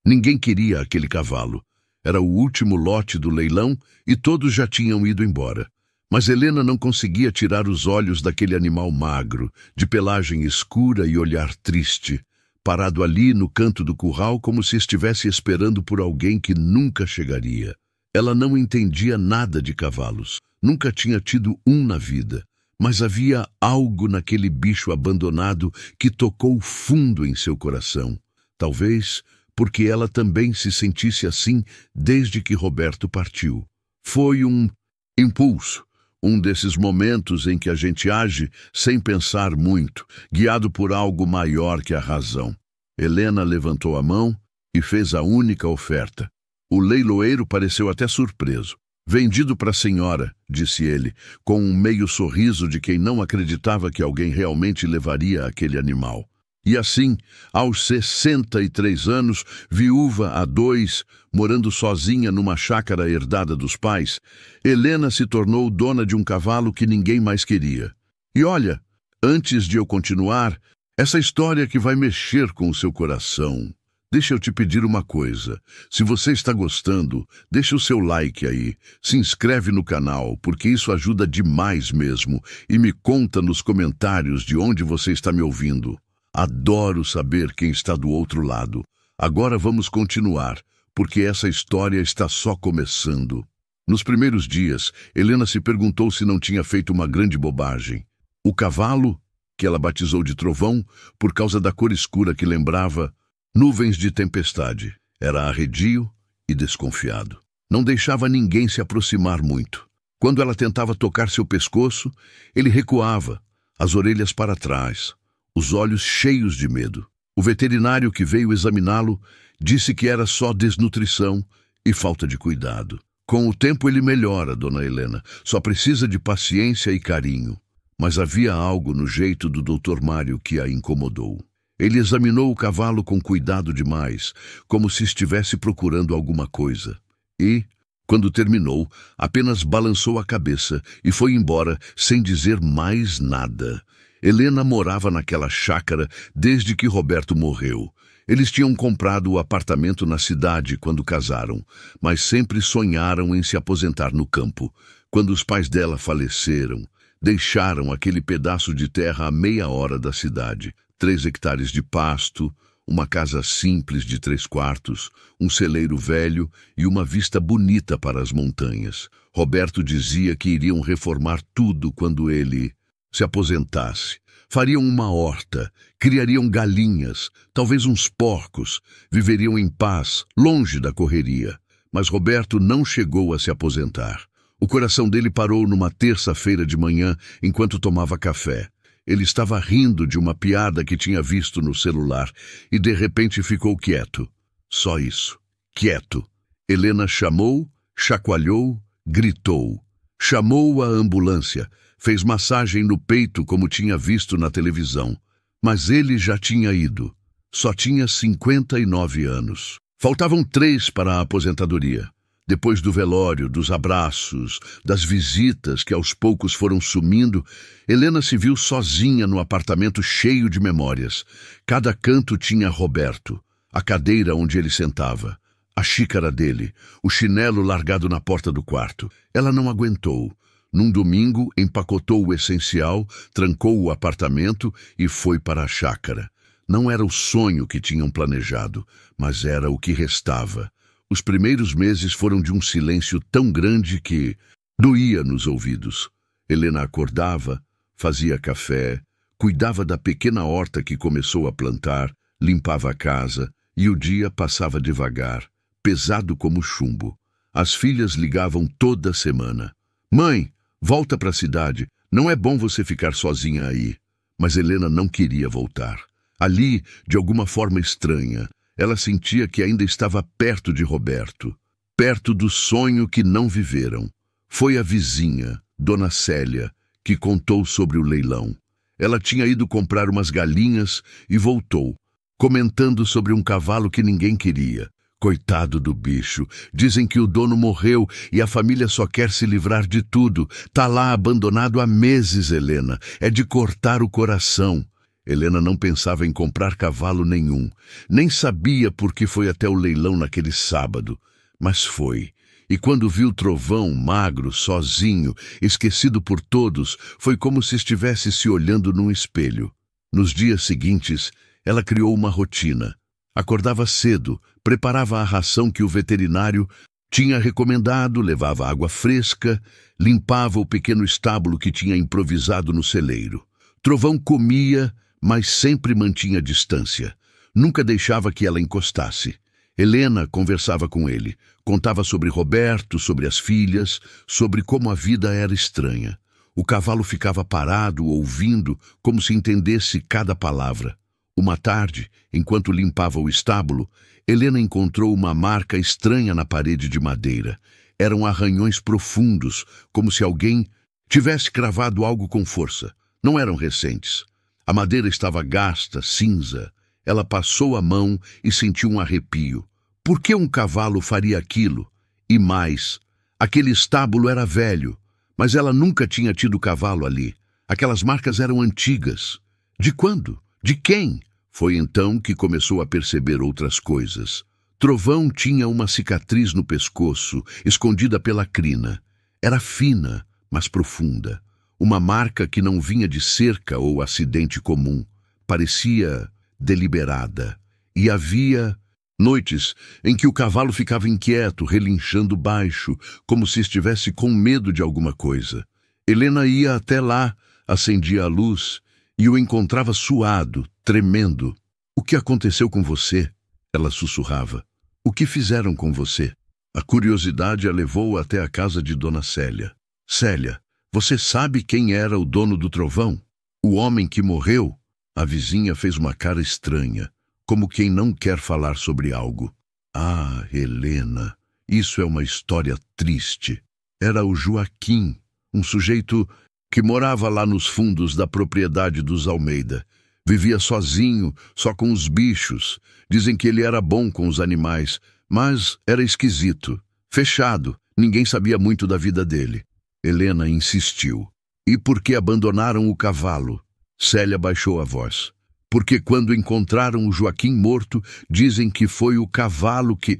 Ninguém queria aquele cavalo. Era o último lote do leilão e todos já tinham ido embora. Mas Helena não conseguia tirar os olhos daquele animal magro, de pelagem escura e olhar triste, parado ali no canto do curral como se estivesse esperando por alguém que nunca chegaria. Ela não entendia nada de cavalos, nunca tinha tido um na vida, mas havia algo naquele bicho abandonado que tocou fundo em seu coração. Talvez porque ela também se sentisse assim desde que Roberto partiu. Foi um impulso, um desses momentos em que a gente age sem pensar muito, guiado por algo maior que a razão. Helena levantou a mão e fez a única oferta. O leiloeiro pareceu até surpreso. "Vendido para a senhora", disse ele, com um meio sorriso de quem não acreditava que alguém realmente levaria aquele animal. E assim, aos 63 anos, viúva há 2, morando sozinha numa chácara herdada dos pais, Helena se tornou dona de um cavalo que ninguém mais queria. E olha, antes de eu continuar, essa história que vai mexer com o seu coração, deixa eu te pedir uma coisa. Se você está gostando, deixa o seu like aí, se inscreve no canal, porque isso ajuda demais mesmo, e me conta nos comentários de onde você está me ouvindo. Adoro saber quem está do outro lado. Agora vamos continuar, porque essa história está só começando. Nos primeiros dias, Helena se perguntou se não tinha feito uma grande bobagem. O cavalo, que ela batizou de Trovão, por causa da cor escura que lembrava nuvens de tempestade, era arredio e desconfiado. Não deixava ninguém se aproximar muito. Quando ela tentava tocar seu pescoço, ele recuava, as orelhas para trás, os olhos cheios de medo. O veterinário que veio examiná-lo disse que era só desnutrição e falta de cuidado. Com o tempo ele melhora, dona Helena. Só precisa de paciência e carinho. Mas havia algo no jeito do Dr. Mário que a incomodou. Ele examinou o cavalo com cuidado demais, como se estivesse procurando alguma coisa. E, quando terminou, apenas balançou a cabeça e foi embora sem dizer mais nada. Helena morava naquela chácara desde que Roberto morreu. Eles tinham comprado o apartamento na cidade quando casaram, mas sempre sonharam em se aposentar no campo. Quando os pais dela faleceram, deixaram aquele pedaço de terra a meia hora da cidade. 3 hectares de pasto, uma casa simples de 3 quartos, um celeiro velho e uma vista bonita para as montanhas. Roberto dizia que iriam reformar tudo quando ele se aposentasse. Fariam uma horta, criariam galinhas, talvez uns porcos, viveriam em paz, longe da correria. Mas Roberto não chegou a se aposentar. O coração dele parou numa terça-feira de manhã enquanto tomava café. Ele estava rindo de uma piada que tinha visto no celular e de repente ficou quieto. Só isso, quieto. Helena chamou, chacoalhou, gritou. Chamou a ambulância. Fez massagem no peito como tinha visto na televisão. Mas ele já tinha ido. Só tinha 59 anos. Faltavam 3 para a aposentadoria. Depois do velório, dos abraços, das visitas que aos poucos foram sumindo, Helena se viu sozinha no apartamento cheio de memórias. Cada canto tinha Roberto, a cadeira onde ele sentava, a xícara dele, o chinelo largado na porta do quarto. Ela não aguentou. Num domingo, empacotou o essencial, trancou o apartamento e foi para a chácara. Não era o sonho que tinham planejado, mas era o que restava. Os primeiros meses foram de um silêncio tão grande que doía nos ouvidos. Helena acordava, fazia café, cuidava da pequena horta que começou a plantar, limpava a casa e o dia passava devagar, pesado como chumbo. As filhas ligavam toda semana. "Mãe, volta para a cidade. Não é bom você ficar sozinha aí." Mas Helena não queria voltar. Ali, de alguma forma estranha, ela sentia que ainda estava perto de Roberto, perto do sonho que não viveram. Foi a vizinha, Dona Célia, que contou sobre o leilão. Ela tinha ido comprar umas galinhas e voltou, comentando sobre um cavalo que ninguém queria. Coitado do bicho, dizem que o dono morreu e a família só quer se livrar de tudo. Tá lá abandonado há meses, Helena. É de cortar o coração. Helena não pensava em comprar cavalo nenhum, nem sabia por que foi até o leilão naquele sábado, mas foi. E quando viu Trovão, magro, sozinho, esquecido por todos, foi como se estivesse se olhando num espelho. Nos dias seguintes, ela criou uma rotina. Acordava cedo, preparava a ração que o veterinário tinha recomendado, levava água fresca, limpava o pequeno estábulo que tinha improvisado no celeiro. Trovão comia, mas sempre mantinha distância. Nunca deixava que ela encostasse. Helena conversava com ele, contava sobre Roberto, sobre as filhas, sobre como a vida era estranha. O cavalo ficava parado, ouvindo, como se entendesse cada palavra. Uma tarde, enquanto limpava o estábulo, Helena encontrou uma marca estranha na parede de madeira. Eram arranhões profundos, como se alguém tivesse cravado algo com força. Não eram recentes. A madeira estava gasta, cinza. Ela passou a mão e sentiu um arrepio. Por que um cavalo faria aquilo? E mais, aquele estábulo era velho, mas ela nunca tinha tido cavalo ali. Aquelas marcas eram antigas. De quando? De quem? Foi então que começou a perceber outras coisas. Trovão tinha uma cicatriz no pescoço, escondida pela crina. Era fina, mas profunda. Uma marca que não vinha de cerca ou acidente comum. Parecia deliberada. E havia noites em que o cavalo ficava inquieto, relinchando baixo, como se estivesse com medo de alguma coisa. Helena ia até lá, acendia a luz e o encontrava suado, tremendo. "O que aconteceu com você?" Ela sussurrava. "O que fizeram com você?" A curiosidade a levou até a casa de Dona Célia. "Célia, você sabe quem era o dono do Trovão? O homem que morreu?" A vizinha fez uma cara estranha, como quem não quer falar sobre algo. "Ah, Helena, isso é uma história triste. Era o Joaquim, um sujeito que morava lá nos fundos da propriedade dos Almeida. Vivia sozinho, só com os bichos. Dizem que ele era bom com os animais, mas era esquisito, fechado. Ninguém sabia muito da vida dele." Helena insistiu. "E por que abandonaram o cavalo?" Célia baixou a voz. "Porque quando encontraram o Joaquim morto, dizem que foi o cavalo que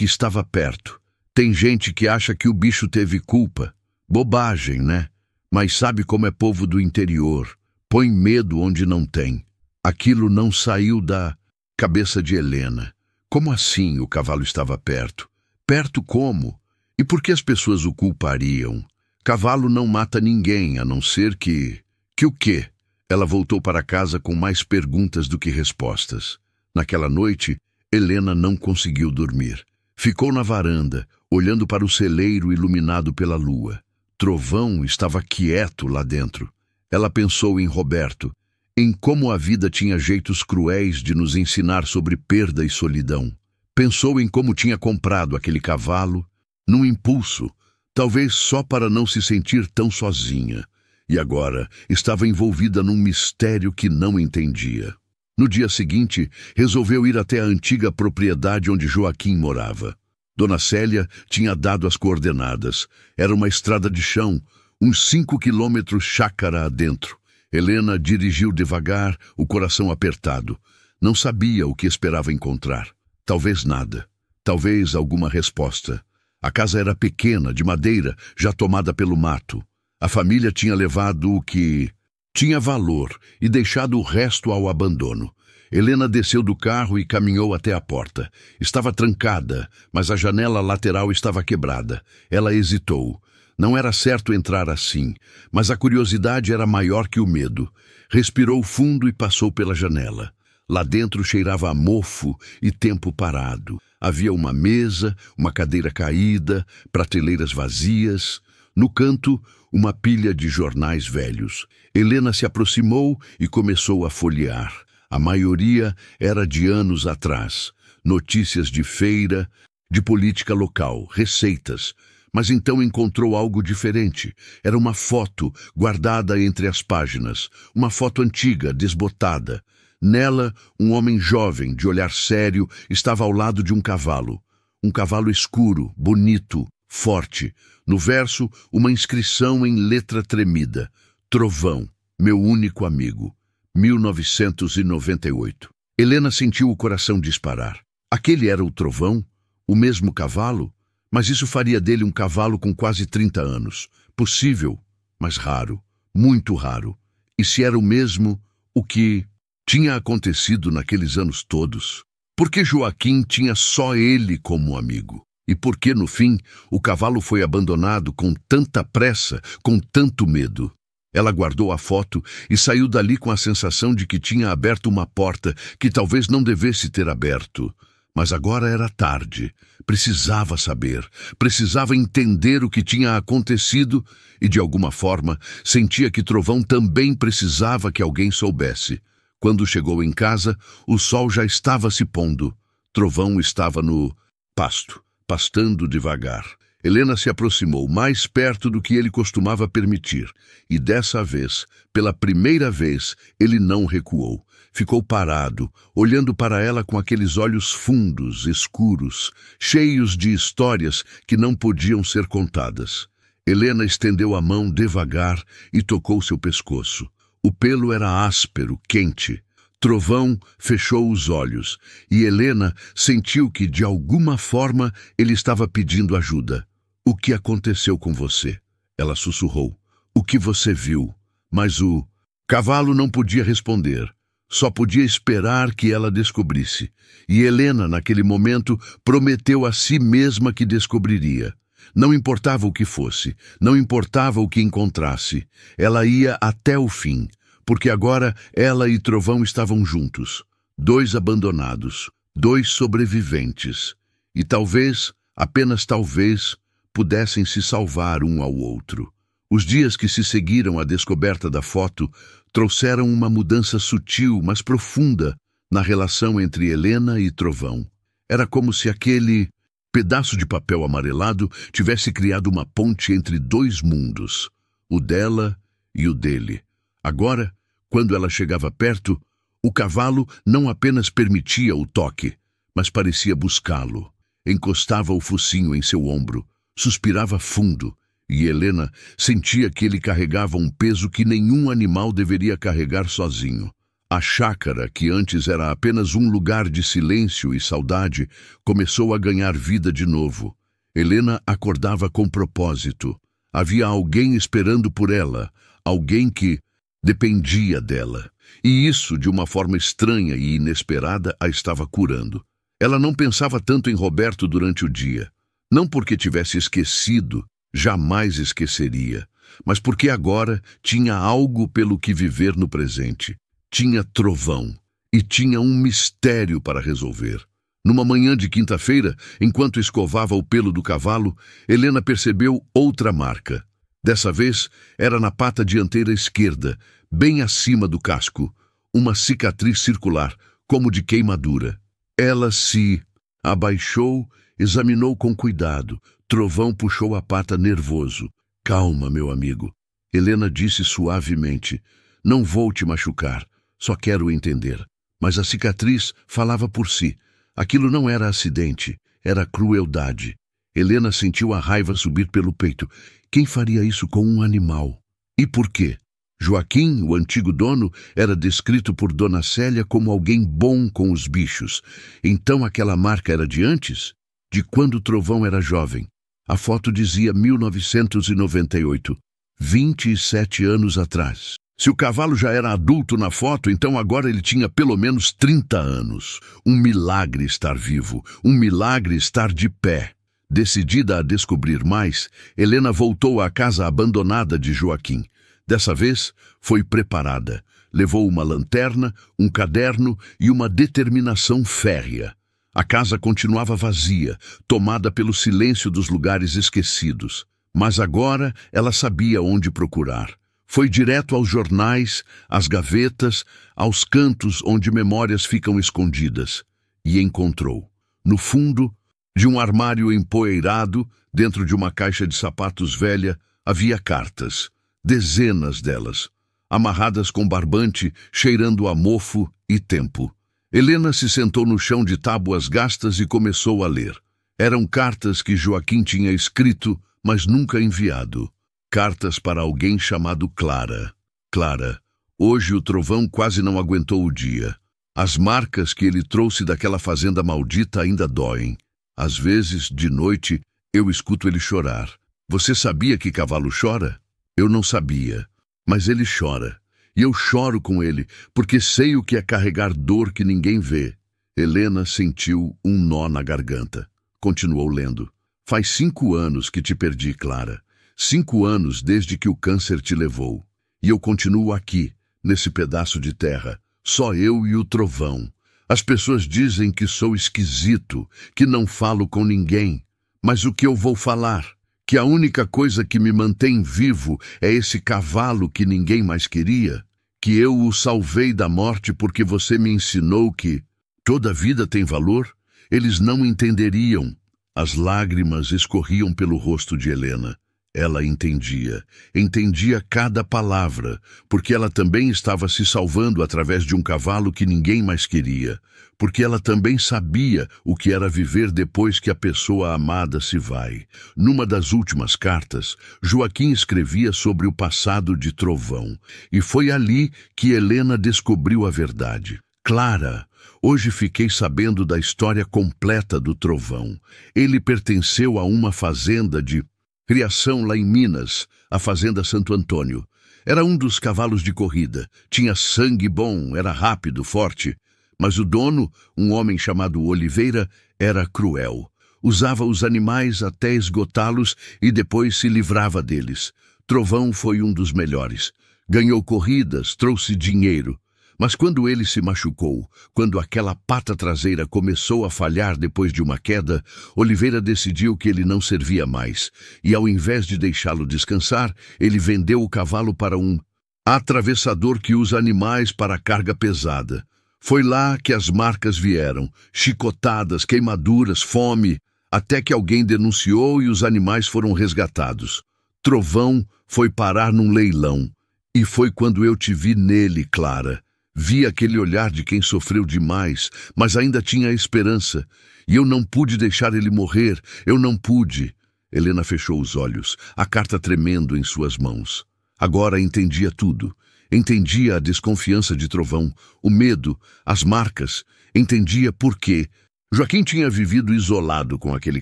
estava perto. Tem gente que acha que o bicho teve culpa. Bobagem, né? Mas sabe como é povo do interior. Põe medo onde não tem." Aquilo não saiu da cabeça de Helena. Como assim o cavalo estava perto? Perto como? E por que as pessoas o culpariam? Cavalo não mata ninguém, a não ser que... Que o quê? Ela voltou para casa com mais perguntas do que respostas. Naquela noite, Helena não conseguiu dormir. Ficou na varanda, olhando para o celeiro iluminado pela lua. Trovão estava quieto lá dentro. Ela pensou em Roberto, em como a vida tinha jeitos cruéis de nos ensinar sobre perda e solidão. Pensou em como tinha comprado aquele cavalo, num impulso, talvez só para não se sentir tão sozinha. E agora estava envolvida num mistério que não entendia. No dia seguinte, resolveu ir até a antiga propriedade onde Joaquim morava. Dona Célia tinha dado as coordenadas. Era uma estrada de chão, uns 5 quilômetros chácara adentro. Helena dirigiu devagar, o coração apertado. Não sabia o que esperava encontrar. Talvez nada. Talvez alguma resposta. A casa era pequena, de madeira, já tomada pelo mato. A família tinha levado o que tinha valor e deixado o resto ao abandono. Helena desceu do carro e caminhou até a porta. Estava trancada, mas a janela lateral estava quebrada. Ela hesitou. Não era certo entrar assim, mas a curiosidade era maior que o medo. Respirou fundo e passou pela janela. Lá dentro cheirava a mofo e tempo parado. Havia uma mesa, uma cadeira caída, prateleiras vazias. No canto, uma pilha de jornais velhos. Helena se aproximou e começou a folhear. A maioria era de anos atrás. Notícias de feira, de política local, receitas. Mas então encontrou algo diferente. Era uma foto guardada entre as páginas. Uma foto antiga, desbotada. Nela, um homem jovem, de olhar sério, estava ao lado de um cavalo. Um cavalo escuro, bonito, forte. No verso, uma inscrição em letra tremida. "Trovão, meu único amigo." 1998. Helena sentiu o coração disparar. Aquele era o Trovão, o mesmo cavalo, mas isso faria dele um cavalo com quase 30 anos. Possível, mas raro, muito raro. E se era o mesmo, o que tinha acontecido naqueles anos todos? Por que Joaquim tinha só ele como amigo? E por que, no fim, o cavalo foi abandonado com tanta pressa, com tanto medo? Ela guardou a foto e saiu dali com a sensação de que tinha aberto uma porta que talvez não devesse ter aberto. Mas agora era tarde. Precisava saber, precisava entender o que tinha acontecido e, de alguma forma, sentia que Trovão também precisava que alguém soubesse. Quando chegou em casa, o sol já estava se pondo. Trovão estava no pasto, pastando devagar. Helena se aproximou mais perto do que ele costumava permitir, e dessa vez, pela primeira vez, ele não recuou. Ficou parado, olhando para ela com aqueles olhos fundos, escuros, cheios de histórias que não podiam ser contadas. Helena estendeu a mão devagar e tocou seu pescoço. O pelo era áspero, quente. Trovão fechou os olhos e Helena sentiu que, de alguma forma, ele estava pedindo ajuda. "O que aconteceu com você?" Ela sussurrou. "O que você viu?" Mas o cavalo não podia responder. Só podia esperar que ela descobrisse. E Helena, naquele momento, prometeu a si mesma que descobriria. Não importava o que fosse, não importava o que encontrasse. Ela ia até o fim, porque agora ela e Trovão estavam juntos. 2 abandonados, 2 sobreviventes. E talvez, apenas talvez, pudessem se salvar um ao outro. Os dias que se seguiram à descoberta da foto trouxeram uma mudança sutil, mas profunda, na relação entre Helena e Trovão. Era como se aquele pedaço de papel amarelado tivesse criado uma ponte entre 2 mundos, o dela e o dele. Agora, quando ela chegava perto, o cavalo não apenas permitia o toque, mas parecia buscá-lo. Encostava o focinho em seu ombro, suspirava fundo, e Helena sentia que ele carregava um peso que nenhum animal deveria carregar sozinho. A chácara, que antes era apenas um lugar de silêncio e saudade, começou a ganhar vida de novo. Helena acordava com propósito. Havia alguém esperando por ela, alguém que dependia dela. E isso, de uma forma estranha e inesperada, a estava curando. Ela não pensava tanto em Roberto durante o dia. Não porque tivesse esquecido, jamais esqueceria, mas porque agora tinha algo pelo que viver no presente. Tinha Trovão e tinha um mistério para resolver. Numa manhã de quinta-feira, enquanto escovava o pelo do cavalo, Helena percebeu outra marca. Dessa vez, era na pata dianteira esquerda, bem acima do casco, uma cicatriz circular, como de queimadura. Ela se abaixou, examinou com cuidado. Trovão puxou a pata nervoso. "Calma, meu amigo." Helena disse suavemente. "Não vou te machucar, só quero entender." Mas a cicatriz falava por si. Aquilo não era acidente, era crueldade. Helena sentiu a raiva subir pelo peito. Quem faria isso com um animal? E por quê? Joaquim, o antigo dono, era descrito por Dona Célia como alguém bom com os bichos. Então aquela marca era de antes? De quando Trovão era jovem? A foto dizia 1998, 27 anos atrás. Se o cavalo já era adulto na foto, então agora ele tinha pelo menos 30 anos. Um milagre estar vivo, um milagre estar de pé. Decidida a descobrir mais, Helena voltou à casa abandonada de Joaquim. Dessa vez, foi preparada. Levou uma lanterna, um caderno e uma determinação férrea. A casa continuava vazia, tomada pelo silêncio dos lugares esquecidos. Mas agora ela sabia onde procurar. Foi direto aos jornais, às gavetas, aos cantos onde memórias ficam escondidas. E encontrou. No fundo de um armário empoeirado, dentro de uma caixa de sapatos velha, havia cartas. Dezenas delas, amarradas com barbante, cheirando a mofo e tempo. Helena se sentou no chão de tábuas gastas e começou a ler. Eram cartas que Joaquim tinha escrito, mas nunca enviado. Cartas para alguém chamado Clara. Clara, Hoje o trovão quase não aguentou o dia. As marcas que ele trouxe daquela fazenda maldita ainda doem. Às vezes, de noite, eu escuto ele chorar. Você sabia que cavalo chora? Eu não sabia, mas ele chora. E eu choro com ele, porque sei o que é carregar dor que ninguém vê. Helena sentiu um nó na garganta. Continuou lendo. Faz 5 anos que te perdi, Clara. 5 anos desde que o câncer te levou. E eu continuo aqui, nesse pedaço de terra. Só eu e o trovão. As pessoas dizem que sou esquisito, que não falo com ninguém. Mas o que eu vou falar? Que a única coisa que me mantém vivo é esse cavalo que ninguém mais queria? Que eu o salvei da morte porque você me ensinou que toda vida tem valor? Eles não entenderiam. As lágrimas escorriam pelo rosto de Helena. Ela entendia cada palavra, porque ela também estava se salvando através de um cavalo que ninguém mais queria, porque ela também sabia o que era viver depois que a pessoa amada se vai. Numa das últimas cartas, Joaquim escrevia sobre o passado de Trovão, e foi ali que Helena descobriu a verdade. Clara, hoje fiquei sabendo da história completa do Trovão. Ele pertenceu a uma fazenda de criação lá em Minas, a Fazenda Santo Antônio. Era um dos cavalos de corrida. Tinha sangue bom, era rápido, forte. Mas o dono, um homem chamado Oliveira, era cruel. Usava os animais até esgotá-los e depois se livrava deles. Trovão foi um dos melhores. Ganhou corridas, trouxe dinheiro. Mas quando ele se machucou, quando aquela pata traseira começou a falhar depois de uma queda, Oliveira decidiu que ele não servia mais. E ao invés de deixá-lo descansar, ele vendeu o cavalo para um atravessador que usa animais para carga pesada. Foi lá que as marcas vieram, chicotadas, queimaduras, fome, até que alguém denunciou e os animais foram resgatados. Trovão foi parar num leilão. E foi quando eu te vi nele, Clara. Vi aquele olhar de quem sofreu demais, mas ainda tinha esperança. E eu não pude deixar ele morrer, eu não pude. Helena fechou os olhos, a carta tremendo em suas mãos. Agora entendia tudo. Entendia a desconfiança de Trovão, o medo, as marcas. Entendia por quê. Joaquim tinha vivido isolado com aquele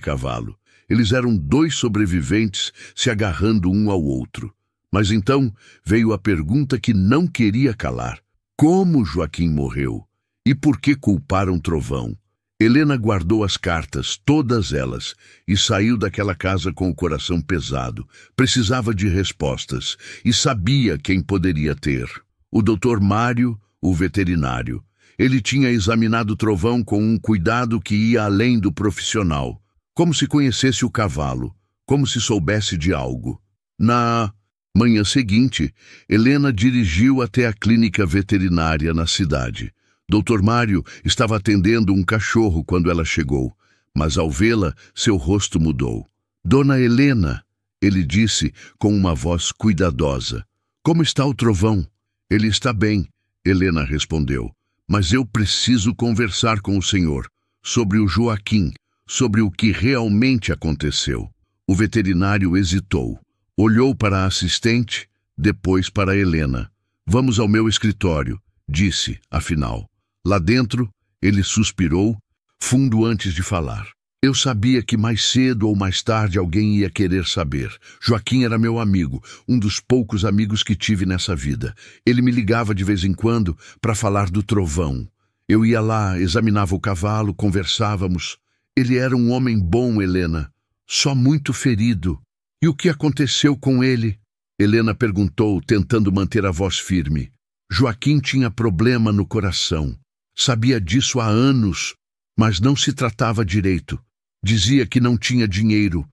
cavalo. Eles eram 2 sobreviventes se agarrando um ao outro. Mas então veio a pergunta que não queria calar. Como Joaquim morreu? E por que culparam Trovão? Helena guardou as cartas, todas elas, e saiu daquela casa com o coração pesado. Precisava de respostas, e sabia quem poderia ter. O Dr. Mário, o veterinário. Ele tinha examinado Trovão com um cuidado que ia além do profissional. Como se conhecesse o cavalo, como se soubesse de algo. Na manhã seguinte, Helena dirigiu até a clínica veterinária na cidade. Dr. Mário estava atendendo um cachorro quando ela chegou, mas ao vê-la, seu rosto mudou. Dona Helena, ele disse com uma voz cuidadosa. Como está o Trovão? Ele está bem, Helena respondeu. Mas eu preciso conversar com o senhor sobre o Joaquim, sobre o que realmente aconteceu. O veterinário hesitou. Olhou para a assistente, depois para Helena. Vamos ao meu escritório, disse, afinal. Lá dentro, ele suspirou, fundo antes de falar. Eu sabia que mais cedo ou mais tarde alguém ia querer saber. Joaquim era meu amigo, um dos poucos amigos que tive nessa vida. Ele me ligava de vez em quando para falar do Trovão. Eu ia lá, examinava o cavalo, conversávamos. Ele era um homem bom, Helena, só muito ferido. E o que aconteceu com ele? Helena perguntou, tentando manter a voz firme. Joaquim tinha problema no coração. Sabia disso há anos, mas não se tratava direito. Dizia que não tinha dinheiro,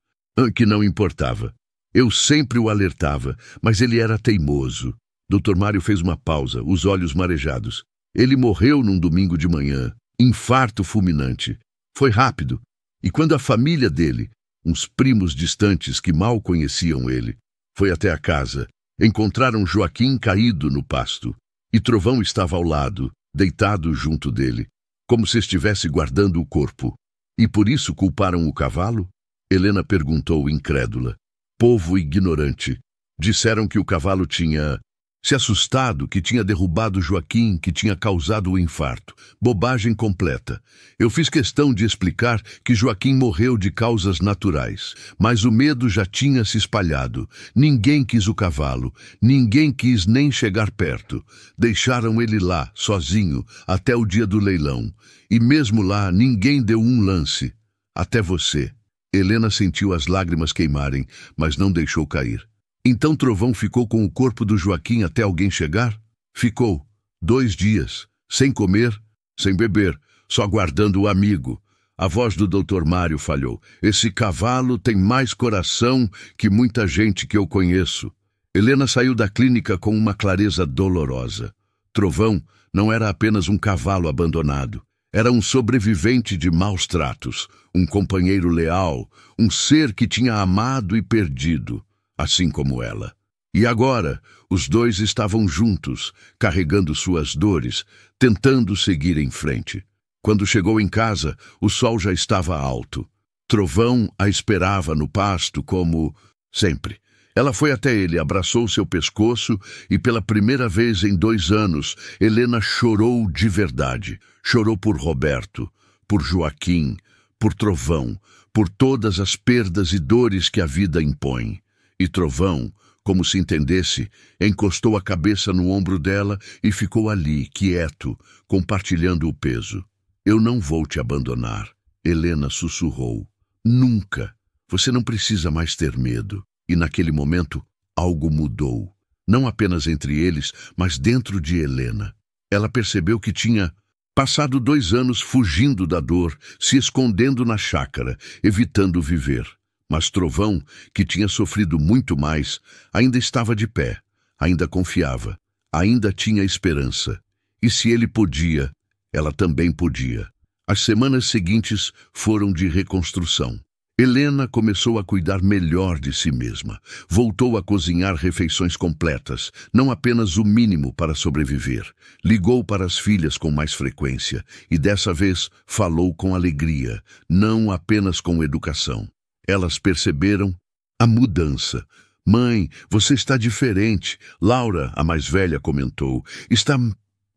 que não importava. Eu sempre o alertava, mas ele era teimoso. Dr. Mário fez uma pausa, os olhos marejados. Ele morreu num domingo de manhã, infarto fulminante. Foi rápido, e quando a família dele, uns primos distantes que mal conheciam ele, foi até a casa, encontraram Joaquim caído no pasto, e Trovão estava ao lado, deitado junto dele, como se estivesse guardando o corpo. E por isso culparam o cavalo? Helena perguntou incrédula. Povo ignorante. Disseram que o cavalo tinha Se assustado que tinha derrubado Joaquim, que tinha causado o infarto. Bobagem completa. Eu fiz questão de explicar que Joaquim morreu de causas naturais, mas o medo já tinha se espalhado. Ninguém quis o cavalo, ninguém quis nem chegar perto. Deixaram ele lá, sozinho, até o dia do leilão. E mesmo lá, ninguém deu um lance. Até você. Helena sentiu as lágrimas queimarem, mas não deixou cair. Então Trovão ficou com o corpo do Joaquim até alguém chegar? Ficou. 2 dias. Sem comer, sem beber, só guardando o amigo. A voz do Dr. Mário falhou. Esse cavalo tem mais coração que muita gente que eu conheço. Helena saiu da clínica com uma clareza dolorosa. Trovão não era apenas um cavalo abandonado. Era um sobrevivente de maus tratos, um companheiro leal, um ser que tinha amado e perdido. Assim como ela. E agora, os dois estavam juntos, carregando suas dores, tentando seguir em frente. Quando chegou em casa, o sol já estava alto. Trovão a esperava no pasto como sempre. Ela foi até ele, abraçou seu pescoço e pela primeira vez em 2 anos, Helena chorou de verdade. Chorou por Roberto, por Joaquim, por Trovão, por todas as perdas e dores que a vida impõe. E Trovão, como se entendesse, encostou a cabeça no ombro dela e ficou ali, quieto, compartilhando o peso. Eu não vou te abandonar, Helena sussurrou. Nunca. Você não precisa mais ter medo. E naquele momento, algo mudou. Não apenas entre eles, mas dentro de Helena. Ela percebeu que tinha passado 2 anos fugindo da dor, se escondendo na chácara, evitando viver. Mas Trovão, que tinha sofrido muito mais, ainda estava de pé, ainda confiava, ainda tinha esperança. E se ele podia, ela também podia. As semanas seguintes foram de reconstrução. Helena começou a cuidar melhor de si mesma. Voltou a cozinhar refeições completas, não apenas o mínimo para sobreviver. Ligou para as filhas com mais frequência e dessa vez falou com alegria, não apenas com educação. Elas perceberam a mudança. Mãe, você está diferente. Laura, a mais velha, comentou. Está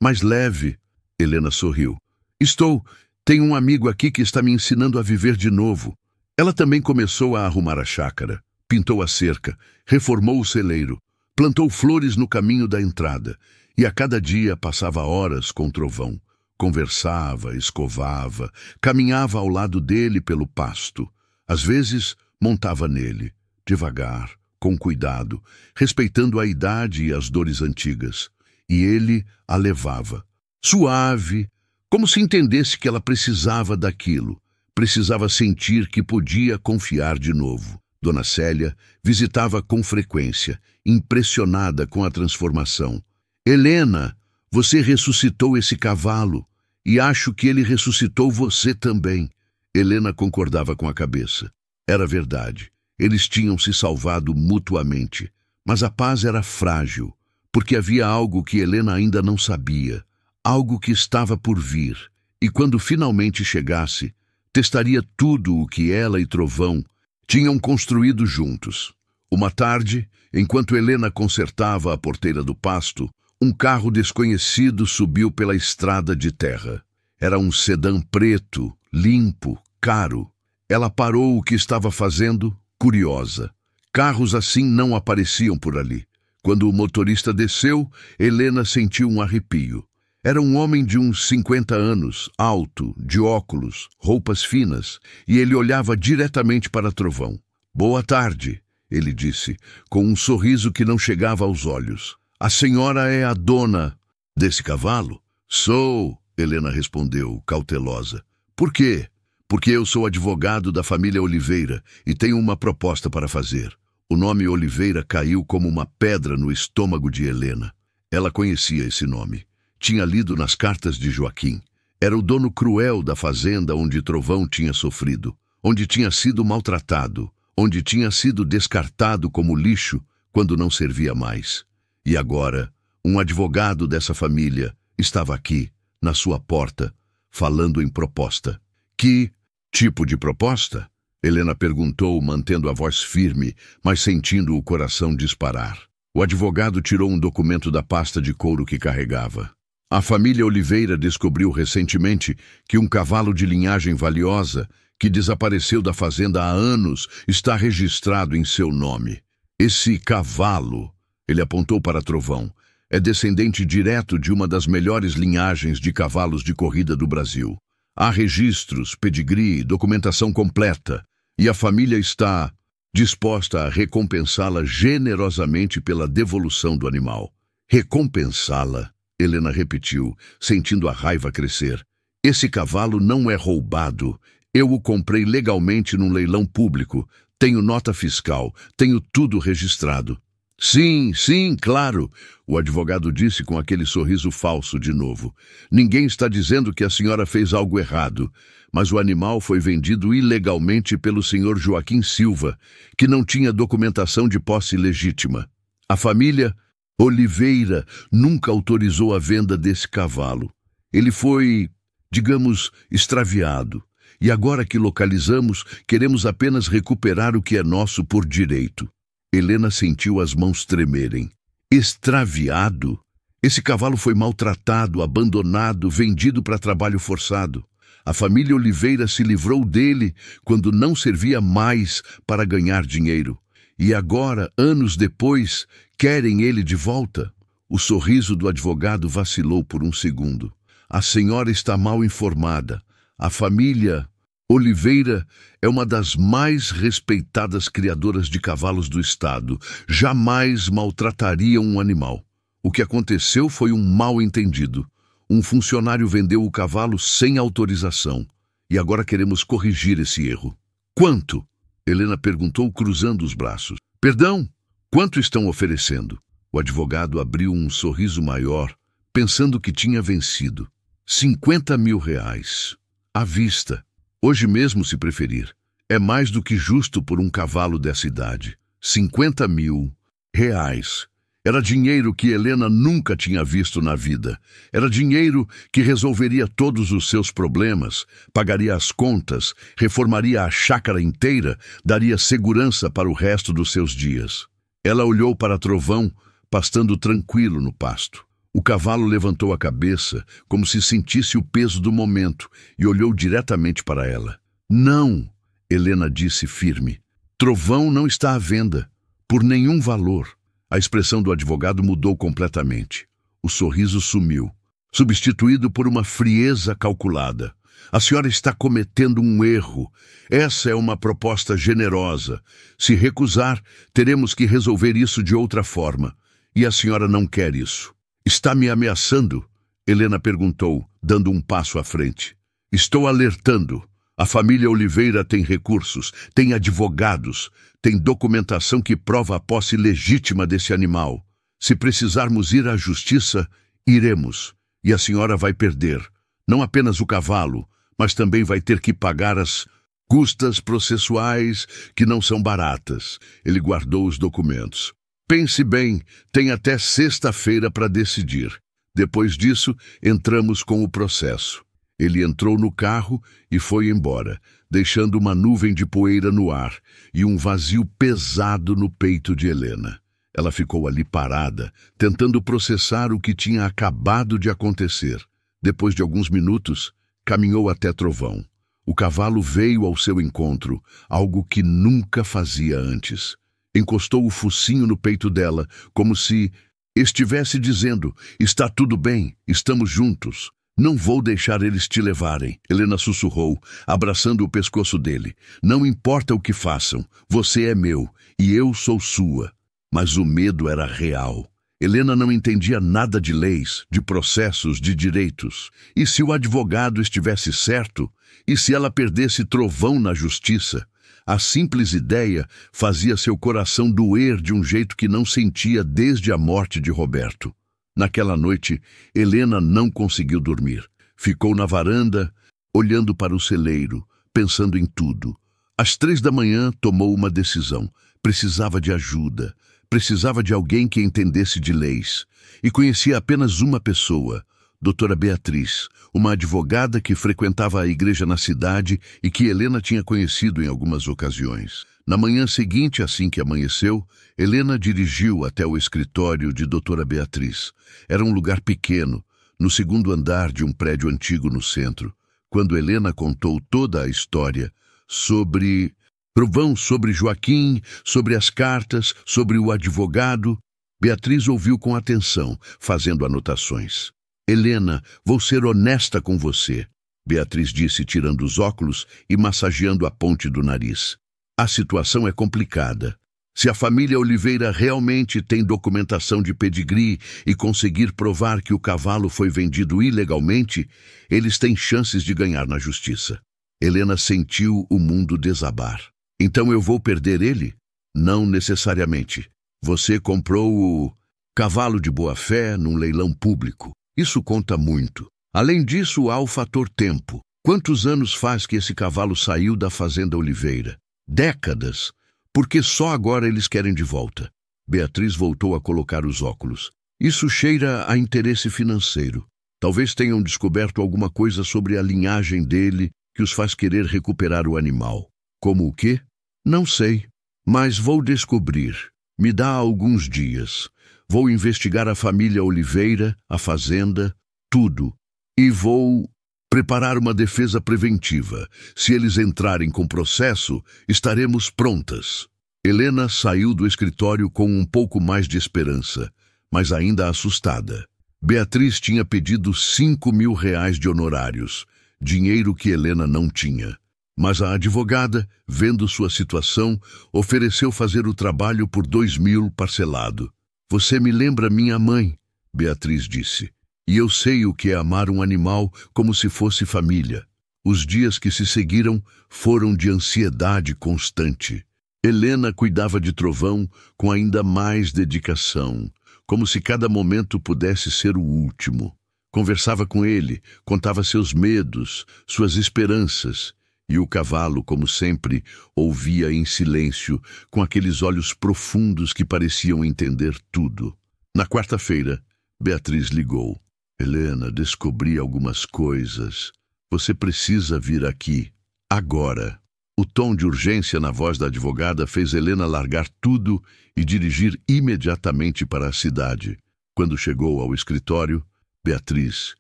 mais leve. Helena sorriu. Estou. Tenho um amigo aqui que está me ensinando a viver de novo. Ela também começou a arrumar a chácara. Pintou a cerca, reformou o celeiro, plantou flores no caminho da entrada e a cada dia passava horas com Trovão. Conversava, escovava, caminhava ao lado dele pelo pasto. Às vezes, montava nele, devagar, com cuidado, respeitando a idade e as dores antigas. E ele a levava, suave, como se entendesse que ela precisava daquilo, precisava sentir que podia confiar de novo. Dona Célia visitava com frequência, impressionada com a transformação. Helena, você ressuscitou esse cavalo, e acho que ele ressuscitou você também. Helena concordava com a cabeça. Era verdade. Eles tinham se salvado mutuamente. Mas a paz era frágil, porque havia algo que Helena ainda não sabia. Algo que estava por vir. E quando finalmente chegasse, testaria tudo o que ela e Trovão tinham construído juntos. Uma tarde, enquanto Helena consertava a porteira do pasto, um carro desconhecido subiu pela estrada de terra. Era um sedã preto, limpo, caro. Ela parou o que estava fazendo, curiosa. Carros assim não apareciam por ali. Quando o motorista desceu, Helena sentiu um arrepio. Era um homem de uns 50 anos, alto, de óculos, roupas finas, e ele olhava diretamente para Trovão. Boa tarde, ele disse, com um sorriso que não chegava aos olhos. A senhora é a dona desse cavalo? Sou, Helena respondeu, cautelosa. Por quê? Porque eu sou advogado da família Oliveira e tenho uma proposta para fazer. O nome Oliveira caiu como uma pedra no estômago de Helena. Ela conhecia esse nome. Tinha lido nas cartas de Joaquim. Era o dono cruel da fazenda onde Trovão tinha sofrido, onde tinha sido maltratado, onde tinha sido descartado como lixo quando não servia mais. E agora, um advogado dessa família estava aqui, na sua porta, falando em proposta. Que tipo de proposta? Helena perguntou, mantendo a voz firme, mas sentindo o coração disparar. O advogado tirou um documento da pasta de couro que carregava. A família Oliveira descobriu recentemente que um cavalo de linhagem valiosa, que desapareceu da fazenda há anos, está registrado em seu nome. Esse cavalo, ele apontou para Trovão, é descendente direto de uma das melhores linhagens de cavalos de corrida do Brasil. Há registros, pedigree, documentação completa, e a família está disposta a recompensá-la generosamente pela devolução do animal. Recompensá-la, Helena repetiu, sentindo a raiva crescer. Esse cavalo não é roubado. Eu o comprei legalmente num leilão público. Tenho nota fiscal, tenho tudo registrado. Sim, claro, o advogado disse com aquele sorriso falso de novo. Ninguém está dizendo que a senhora fez algo errado, mas o animal foi vendido ilegalmente pelo senhor Joaquim Silva, que não tinha documentação de posse legítima. A família Oliveira nunca autorizou a venda desse cavalo. Ele foi, digamos, extraviado. E agora que localizamos, queremos apenas recuperar o que é nosso por direito. Helena sentiu as mãos tremerem. Extraviado? Esse cavalo foi maltratado, abandonado, vendido para trabalho forçado. A família Oliveira se livrou dele quando não servia mais para ganhar dinheiro. E agora, anos depois, querem ele de volta? O sorriso do advogado vacilou por um segundo. A senhora está mal informada. A família Oliveira é uma das mais respeitadas criadoras de cavalos do estado. Jamais maltratariam um animal. O que aconteceu foi um mal-entendido. Um funcionário vendeu o cavalo sem autorização. E agora queremos corrigir esse erro. Quanto? Helena perguntou, cruzando os braços. Perdão? Quanto estão oferecendo? O advogado abriu um sorriso maior, pensando que tinha vencido. 50 mil reais. À vista. Hoje mesmo, se preferir. É mais do que justo por um cavalo dessa idade. 50 mil reais. Era dinheiro que Helena nunca tinha visto na vida. Era dinheiro que resolveria todos os seus problemas, pagaria as contas, reformaria a chácara inteira, daria segurança para o resto dos seus dias. Ela olhou para Trovão, pastando tranquilo no pasto. O cavalo levantou a cabeça, como se sentisse o peso do momento, e olhou diretamente para ela. Não, Helena disse firme. Trovão não está à venda, por nenhum valor. A expressão do advogado mudou completamente. O sorriso sumiu, substituído por uma frieza calculada. A senhora está cometendo um erro. Essa é uma proposta generosa. Se recusar, teremos que resolver isso de outra forma. E a senhora não quer isso. Está me ameaçando? Helena perguntou, dando um passo à frente. Estou alertando. A família Oliveira tem recursos, tem advogados, tem documentação que prova a posse legítima desse animal. Se precisarmos ir à justiça, iremos. E a senhora vai perder. Não apenas o cavalo, mas também vai ter que pagar as custas processuais, que não são baratas. Ele guardou os documentos. Pense bem, tem até sexta-feira para decidir. Depois disso, entramos com o processo. Ele entrou no carro e foi embora, deixando uma nuvem de poeira no ar e um vazio pesado no peito de Helena. Ela ficou ali parada, tentando processar o que tinha acabado de acontecer. Depois de alguns minutos, caminhou até Trovão. O cavalo veio ao seu encontro, algo que nunca fazia antes. Encostou o focinho no peito dela, como se estivesse dizendo: está tudo bem, estamos juntos. Não vou deixar eles te levarem, Helena sussurrou, abraçando o pescoço dele. Não importa o que façam, você é meu e eu sou sua. Mas o medo era real. Helena não entendia nada de leis, de processos, de direitos. E se o advogado estivesse certo? E se ela perdesse Trovão na justiça? A simples ideia fazia seu coração doer de um jeito que não sentia desde a morte de Roberto. Naquela noite, Helena não conseguiu dormir. Ficou na varanda, olhando para o celeiro, pensando em tudo. Às 3 da manhã, tomou uma decisão. Precisava de ajuda. Precisava de alguém que entendesse de leis. E conhecia apenas uma pessoa, Doutora Beatriz, uma advogada que frequentava a igreja na cidade e que Helena tinha conhecido em algumas ocasiões. Na manhã seguinte, assim que amanheceu, Helena dirigiu até o escritório de doutora Beatriz. Era um lugar pequeno, no segundo andar de um prédio antigo no centro. Quando Helena contou toda a história sobre Trovão, sobre Joaquim, sobre as cartas, sobre o advogado, Beatriz ouviu com atenção, fazendo anotações. Helena, vou ser honesta com você, Beatriz disse, tirando os óculos e massageando a ponte do nariz. A situação é complicada. Se a família Oliveira realmente tem documentação de pedigree e conseguir provar que o cavalo foi vendido ilegalmente, eles têm chances de ganhar na justiça. Helena sentiu o mundo desabar. Então eu vou perder ele? Não necessariamente. Você comprou o cavalo de boa-fé num leilão público. Isso conta muito. Além disso, há o fator tempo. Quantos anos faz que esse cavalo saiu da fazenda Oliveira? Décadas. Porque só agora eles querem de volta. Beatriz voltou a colocar os óculos. Isso cheira a interesse financeiro. Talvez tenham descoberto alguma coisa sobre a linhagem dele que os faz querer recuperar o animal. Como o quê? Não sei. Mas vou descobrir. Me dá alguns dias. Vou investigar a família Oliveira, a fazenda, tudo. E vou preparar uma defesa preventiva. Se eles entrarem com processo, estaremos prontas. Helena saiu do escritório com um pouco mais de esperança, mas ainda assustada. Beatriz tinha pedido R$ 5.000 de honorários, dinheiro que Helena não tinha. Mas a advogada, vendo sua situação, ofereceu fazer o trabalho por 2.000 parcelado. Você me lembra minha mãe, Beatriz disse. E eu sei o que é amar um animal como se fosse família. Os dias que se seguiram foram de ansiedade constante. Helena cuidava de Trovão com ainda mais dedicação, como se cada momento pudesse ser o último. Conversava com ele, contava seus medos, suas esperanças, e o cavalo, como sempre, ouvia em silêncio, com aqueles olhos profundos que pareciam entender tudo. Na quarta-feira, Beatriz ligou. Helena, descobri algumas coisas. Você precisa vir aqui, agora. O tom de urgência na voz da advogada fez Helena largar tudo e dirigir imediatamente para a cidade. Quando chegou ao escritório, Beatriz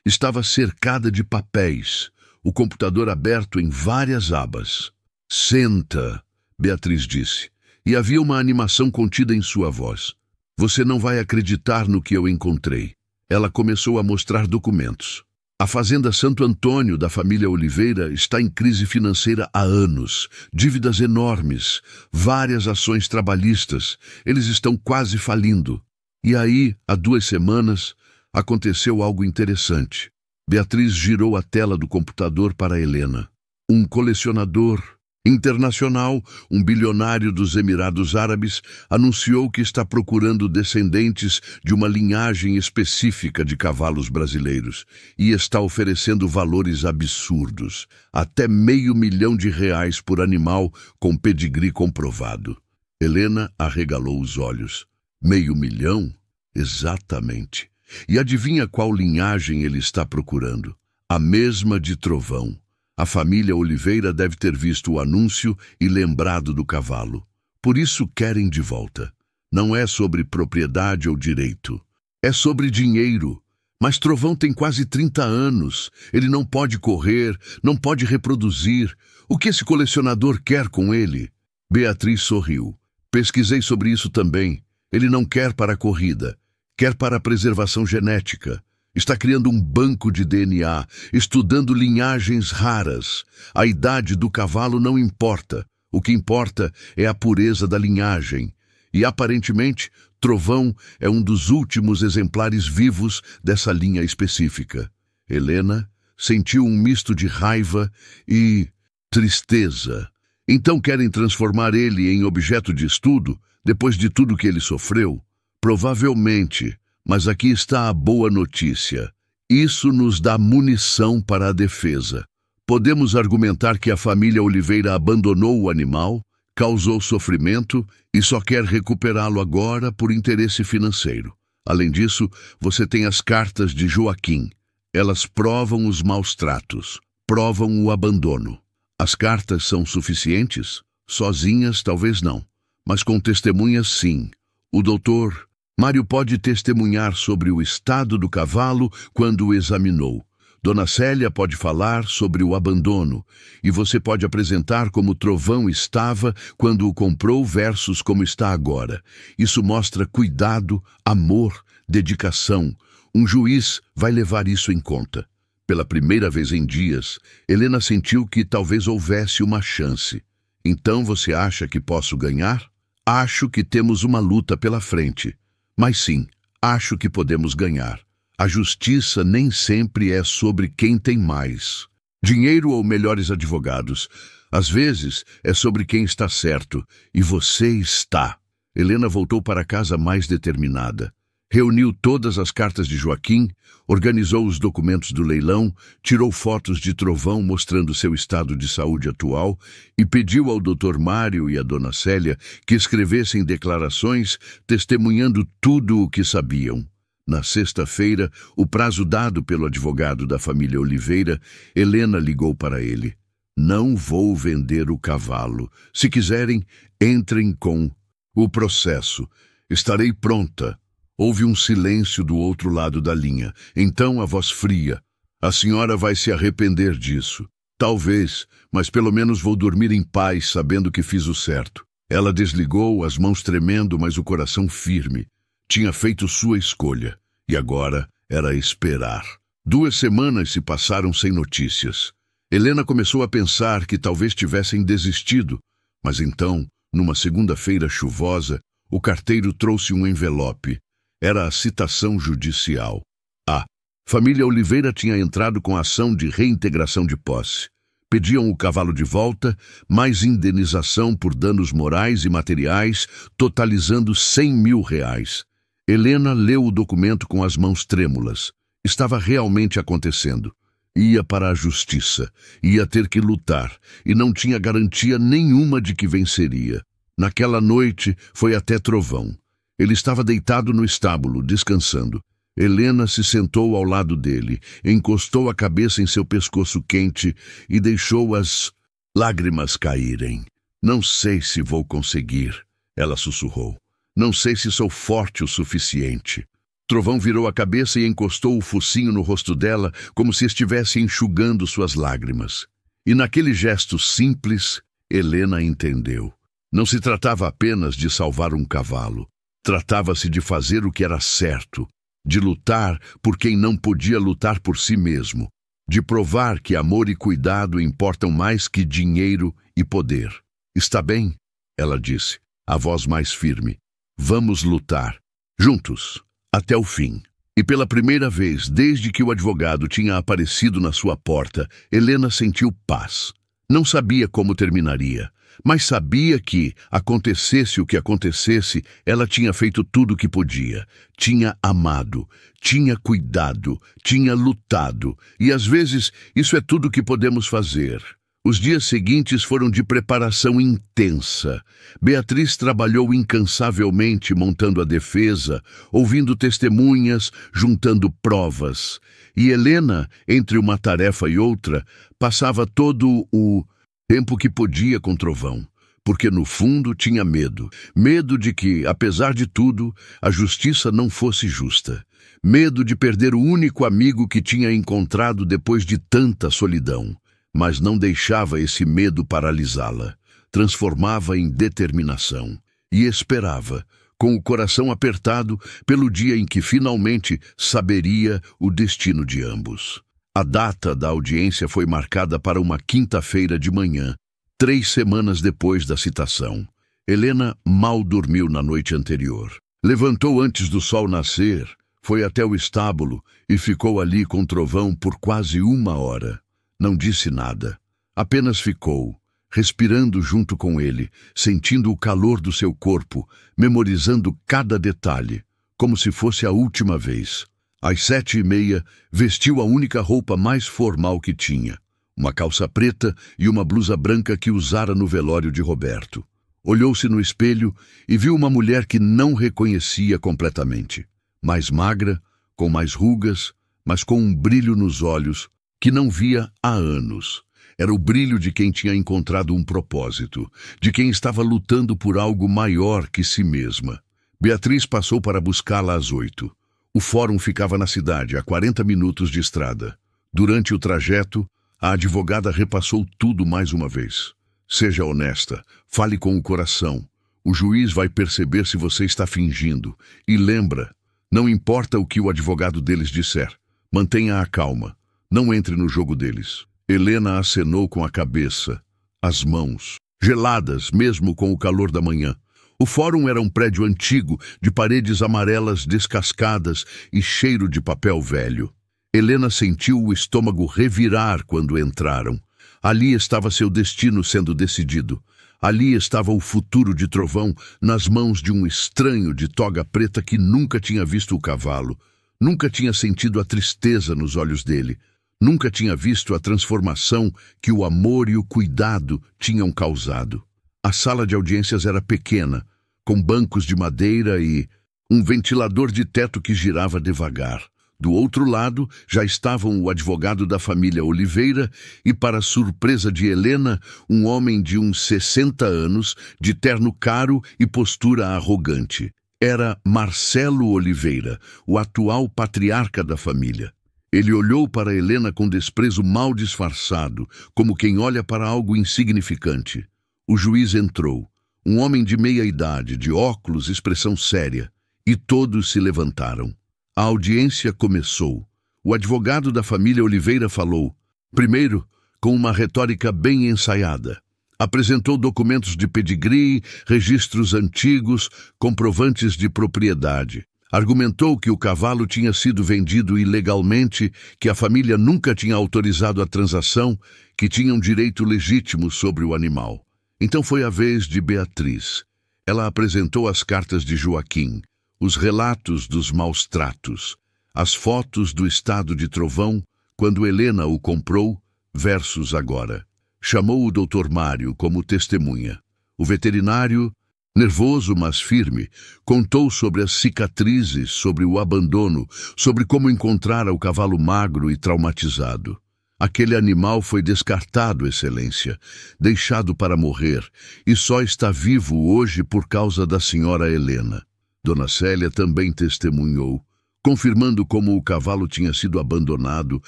estava cercada de papéis, o computador aberto em várias abas. Senta, Beatriz disse, e havia uma animação contida em sua voz. Você não vai acreditar no que eu encontrei. Ela começou a mostrar documentos. A fazenda Santo Antônio da família Oliveira está em crise financeira há anos, dívidas enormes, várias ações trabalhistas, eles estão quase falindo. E aí, há 2 semanas, aconteceu algo interessante. Beatriz girou a tela do computador para Helena. Um colecionador internacional, um bilionário dos Emirados Árabes, anunciou que está procurando descendentes de uma linhagem específica de cavalos brasileiros e está oferecendo valores absurdos, até R$ 500 mil por animal com pedigree comprovado. Helena arregalou os olhos. 500 mil? Exatamente. E adivinha qual linhagem ele está procurando? A mesma de Trovão. A família Oliveira deve ter visto o anúncio e lembrado do cavalo. Por isso querem de volta. Não é sobre propriedade ou direito. É sobre dinheiro. Mas Trovão tem quase 30 anos. Ele não pode correr, não pode reproduzir. O que esse colecionador quer com ele? Beatriz sorriu. Pesquisei sobre isso também. Ele não quer para a corrida. Quer para a preservação genética. Está criando um banco de DNA, estudando linhagens raras. A idade do cavalo não importa. O que importa é a pureza da linhagem. E, aparentemente, Trovão é um dos últimos exemplares vivos dessa linha específica. Helena sentiu um misto de raiva e tristeza. Então querem transformar ele em objeto de estudo, depois de tudo que ele sofreu? Provavelmente. Mas aqui está a boa notícia. Isso nos dá munição para a defesa. Podemos argumentar que a família Oliveira abandonou o animal, causou sofrimento e só quer recuperá-lo agora por interesse financeiro. Além disso, você tem as cartas de Joaquim. Elas provam os maus tratos, provam o abandono. As cartas são suficientes? Sozinhas, talvez não, mas com testemunhas, sim. O doutor Mário pode testemunhar sobre o estado do cavalo quando o examinou. Dona Célia pode falar sobre o abandono, e você pode apresentar como o Trovão estava quando o comprou versus como está agora. Isso mostra cuidado, amor, dedicação. Um juiz vai levar isso em conta. Pela primeira vez em dias, Helena sentiu que talvez houvesse uma chance. Então você acha que posso ganhar? Acho que temos uma luta pela frente. Mas sim, acho que podemos ganhar. A justiça nem sempre é sobre quem tem mais dinheiro ou melhores advogados. Às vezes é sobre quem está certo, e você está. Helena voltou para casa mais determinada. Reuniu todas as cartas de Joaquim, organizou os documentos do leilão, tirou fotos de Trovão mostrando seu estado de saúde atual e pediu ao Dr. Mário e à Dona Célia que escrevessem declarações testemunhando tudo o que sabiam. Na sexta-feira, o prazo dado pelo advogado da família Oliveira, Helena ligou para ele. Não vou vender o cavalo. Se quiserem, entrem com o processo. Estarei pronta. Houve um silêncio do outro lado da linha. Então a voz fria. A senhora vai se arrepender disso. Talvez, mas pelo menos vou dormir em paz sabendo que fiz o certo. Ela desligou, as mãos tremendo, mas o coração firme. Tinha feito sua escolha. E agora era esperar. 2 semanas se passaram sem notícias. Helena começou a pensar que talvez tivessem desistido. Mas então, numa segunda-feira chuvosa, o carteiro trouxe um envelope. Era a citação judicial. A família Oliveira tinha entrado com a ação de reintegração de posse. Pediam o cavalo de volta, mais indenização por danos morais e materiais, totalizando R$100.000. Helena leu o documento com as mãos trêmulas. Estava realmente acontecendo. Ia para a justiça, ia ter que lutar, e não tinha garantia nenhuma de que venceria. Naquela noite, foi até Trovão. Ele estava deitado no estábulo, descansando. Helena se sentou ao lado dele, encostou a cabeça em seu pescoço quente e deixou as lágrimas caírem. Não sei se vou conseguir, ela sussurrou. Não sei se sou forte o suficiente. Trovão virou a cabeça e encostou o focinho no rosto dela, como se estivesse enxugando suas lágrimas. E naquele gesto simples, Helena entendeu. Não se tratava apenas de salvar um cavalo. Tratava-se de fazer o que era certo, de lutar por quem não podia lutar por si mesmo, de provar que amor e cuidado importam mais que dinheiro e poder. Está bem, ela disse, a voz mais firme. Vamos lutar, juntos, até o fim. E pela primeira vez, desde que o advogado tinha aparecido na sua porta, Helena sentiu paz. Não sabia como terminaria. Mas sabia que, acontecesse o que acontecesse, ela tinha feito tudo o que podia. Tinha amado, tinha cuidado, tinha lutado. E às vezes, isso é tudo o que podemos fazer. Os dias seguintes foram de preparação intensa. Beatriz trabalhou incansavelmente montando a defesa, ouvindo testemunhas, juntando provas. E Helena, entre uma tarefa e outra, passava todo o tempo que podia com Trovão, porque no fundo tinha medo. Medo de que, apesar de tudo, a justiça não fosse justa. Medo de perder o único amigo que tinha encontrado depois de tanta solidão. Mas não deixava esse medo paralisá-la. Transformava em determinação. E esperava, com o coração apertado, pelo dia em que finalmente saberia o destino de ambos. A data da audiência foi marcada para uma quinta-feira de manhã, 3 semanas depois da citação. Helena mal dormiu na noite anterior. Levantou antes do sol nascer, foi até o estábulo e ficou ali com Trovão por quase 1 hora. Não disse nada, apenas ficou, respirando junto com ele, sentindo o calor do seu corpo, memorizando cada detalhe, como se fosse a última vez. Às 7h30, vestiu a única roupa mais formal que tinha, uma calça preta e uma blusa branca que usara no velório de Roberto. Olhou-se no espelho e viu uma mulher que não reconhecia completamente. Mais magra, com mais rugas, mas com um brilho nos olhos que não via há anos. Era o brilho de quem tinha encontrado um propósito, de quem estava lutando por algo maior que si mesma. Beatriz passou para buscá-la às 8. O fórum ficava na cidade, a 40 minutos de estrada. Durante o trajeto, a advogada repassou tudo mais uma vez. Seja honesta, fale com o coração. O juiz vai perceber se você está fingindo. E lembra, não importa o que o advogado deles disser, mantenha a calma. Não entre no jogo deles. Helena acenou com a cabeça, as mãos, geladas mesmo com o calor da manhã. O fórum era um prédio antigo, de paredes amarelas descascadas e cheiro de papel velho. Helena sentiu o estômago revirar quando entraram. Ali estava seu destino sendo decidido. Ali estava o futuro de Trovão nas mãos de um estranho de toga preta que nunca tinha visto o cavalo, nunca tinha sentido a tristeza nos olhos dele, nunca tinha visto a transformação que o amor e o cuidado tinham causado. A sala de audiências era pequena, com bancos de madeira e um ventilador de teto que girava devagar. Do outro lado, já estavam o advogado da família Oliveira e, para surpresa de Helena, um homem de uns 60 anos, de terno caro e postura arrogante. Era Marcelo Oliveira, o atual patriarca da família. Ele olhou para Helena com desprezo mal disfarçado, como quem olha para algo insignificante. O juiz entrou, um homem de meia idade, de óculos, expressão séria, e todos se levantaram. A audiência começou. O advogado da família Oliveira falou, primeiro, com uma retórica bem ensaiada. Apresentou documentos de pedigree, registros antigos, comprovantes de propriedade. Argumentou que o cavalo tinha sido vendido ilegalmente, que a família nunca tinha autorizado a transação, que tinha um direito legítimo sobre o animal. Então foi a vez de Beatriz. Ela apresentou as cartas de Joaquim, os relatos dos maus tratos, as fotos do estado de Trovão, quando Helena o comprou, versus agora. Chamou o Dr. Mário como testemunha. O veterinário, nervoso mas firme, contou sobre as cicatrizes, sobre o abandono, sobre como encontrara o cavalo magro e traumatizado. Aquele animal foi descartado, Excelência, deixado para morrer, e só está vivo hoje por causa da senhora Helena. Dona Célia também testemunhou, confirmando como o cavalo tinha sido abandonado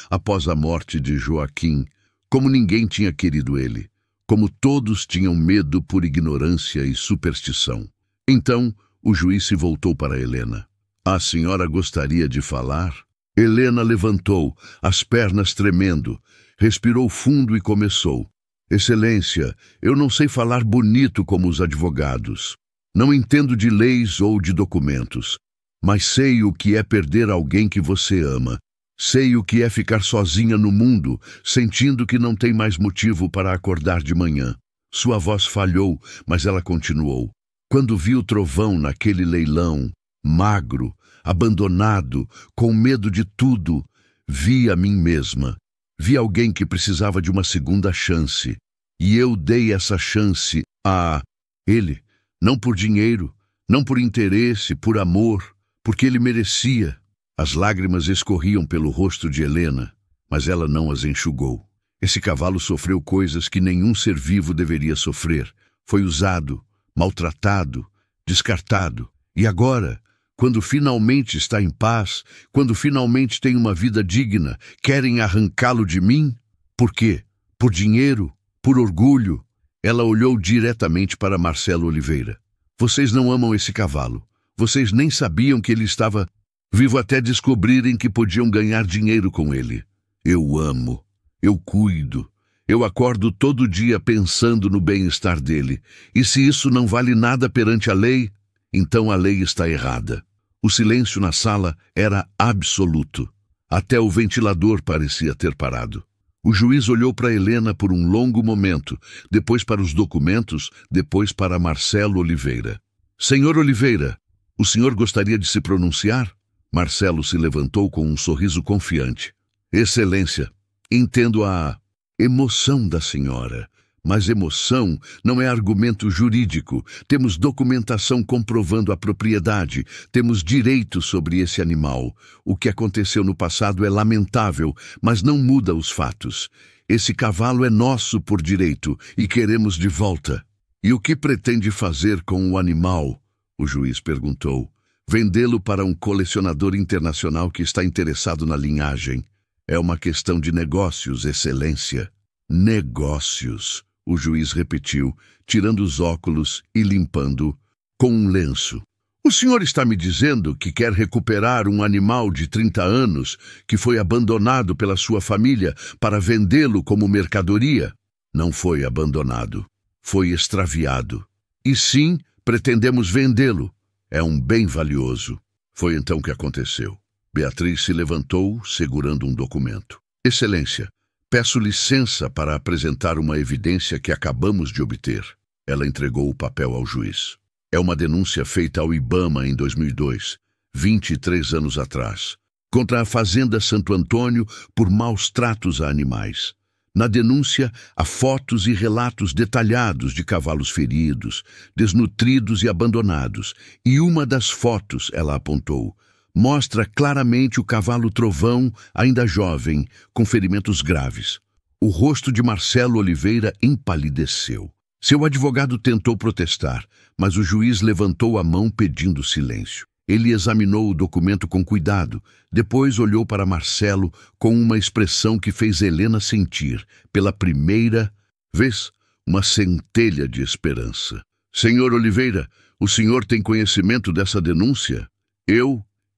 após a morte de Joaquim, como ninguém tinha querido ele, como todos tinham medo por ignorância e superstição. Então, o juiz se voltou para Helena. A senhora gostaria de falar? Helena levantou, as pernas tremendo, respirou fundo e começou. Excelência, eu não sei falar bonito como os advogados. Não entendo de leis ou de documentos, mas sei o que é perder alguém que você ama. Sei o que é ficar sozinha no mundo, sentindo que não tem mais motivo para acordar de manhã. Sua voz falhou, mas ela continuou. Quando vi o Trovão naquele leilão, magro, abandonado, com medo de tudo, vi a mim mesma. Vi alguém que precisava de uma segunda chance. E eu dei essa chance a ele. Não por dinheiro, não por interesse, por amor, porque ele merecia. As lágrimas escorriam pelo rosto de Helena, mas ela não as enxugou. Esse cavalo sofreu coisas que nenhum ser vivo deveria sofrer. Foi usado, maltratado, descartado. E agora, quando finalmente está em paz, quando finalmente tem uma vida digna, querem arrancá-lo de mim? Por quê? Por dinheiro? Por orgulho? Ela olhou diretamente para Marcelo Oliveira. Vocês não amam esse cavalo. Vocês nem sabiam que ele estava vivo até descobrirem que podiam ganhar dinheiro com ele. Eu amo. Eu cuido. Eu acordo todo dia pensando no bem-estar dele. E se isso não vale nada perante a lei, então a lei está errada. O silêncio na sala era absoluto. Até o ventilador parecia ter parado. O juiz olhou para Helena por um longo momento, depois para os documentos, depois para Marcelo Oliveira. Senhor Oliveira, o senhor gostaria de se pronunciar? Marcelo se levantou com um sorriso confiante. Excelência, entendo a emoção da senhora, mas emoção não é argumento jurídico. Temos documentação comprovando a propriedade, temos direito sobre esse animal. O que aconteceu no passado é lamentável, mas não muda os fatos. Esse cavalo é nosso por direito e queremos de volta. E o que pretende fazer com o animal? O juiz perguntou. Vendê-lo para um colecionador internacional que está interessado na linhagem. É uma questão de negócios, Excelência. Negócios, o juiz repetiu, tirando os óculos e limpando com um lenço. O senhor está me dizendo que quer recuperar um animal de 30 anos que foi abandonado pela sua família para vendê-lo como mercadoria? Não foi abandonado. Foi extraviado. E sim, pretendemos vendê-lo. É um bem valioso. Foi então que aconteceu. Beatriz se levantou, segurando um documento. Excelência, peço licença para apresentar uma evidência que acabamos de obter. Ela entregou o papel ao juiz. É uma denúncia feita ao IBAMA em 2002, 23 anos atrás, contra a Fazenda Santo Antônio por maus tratos a animais. Na denúncia, há fotos e relatos detalhados de cavalos feridos, desnutridos e abandonados, e uma das fotos, ela apontou, mostra claramente o cavalo Trovão, ainda jovem, com ferimentos graves. O rosto de Marcelo Oliveira empalideceu. Seu advogado tentou protestar, mas o juiz levantou a mão pedindo silêncio. Ele examinou o documento com cuidado, depois olhou para Marcelo com uma expressão que fez Helena sentir, pela primeira vez, uma centelha de esperança. Senhor Oliveira, o senhor tem conhecimento dessa denúncia?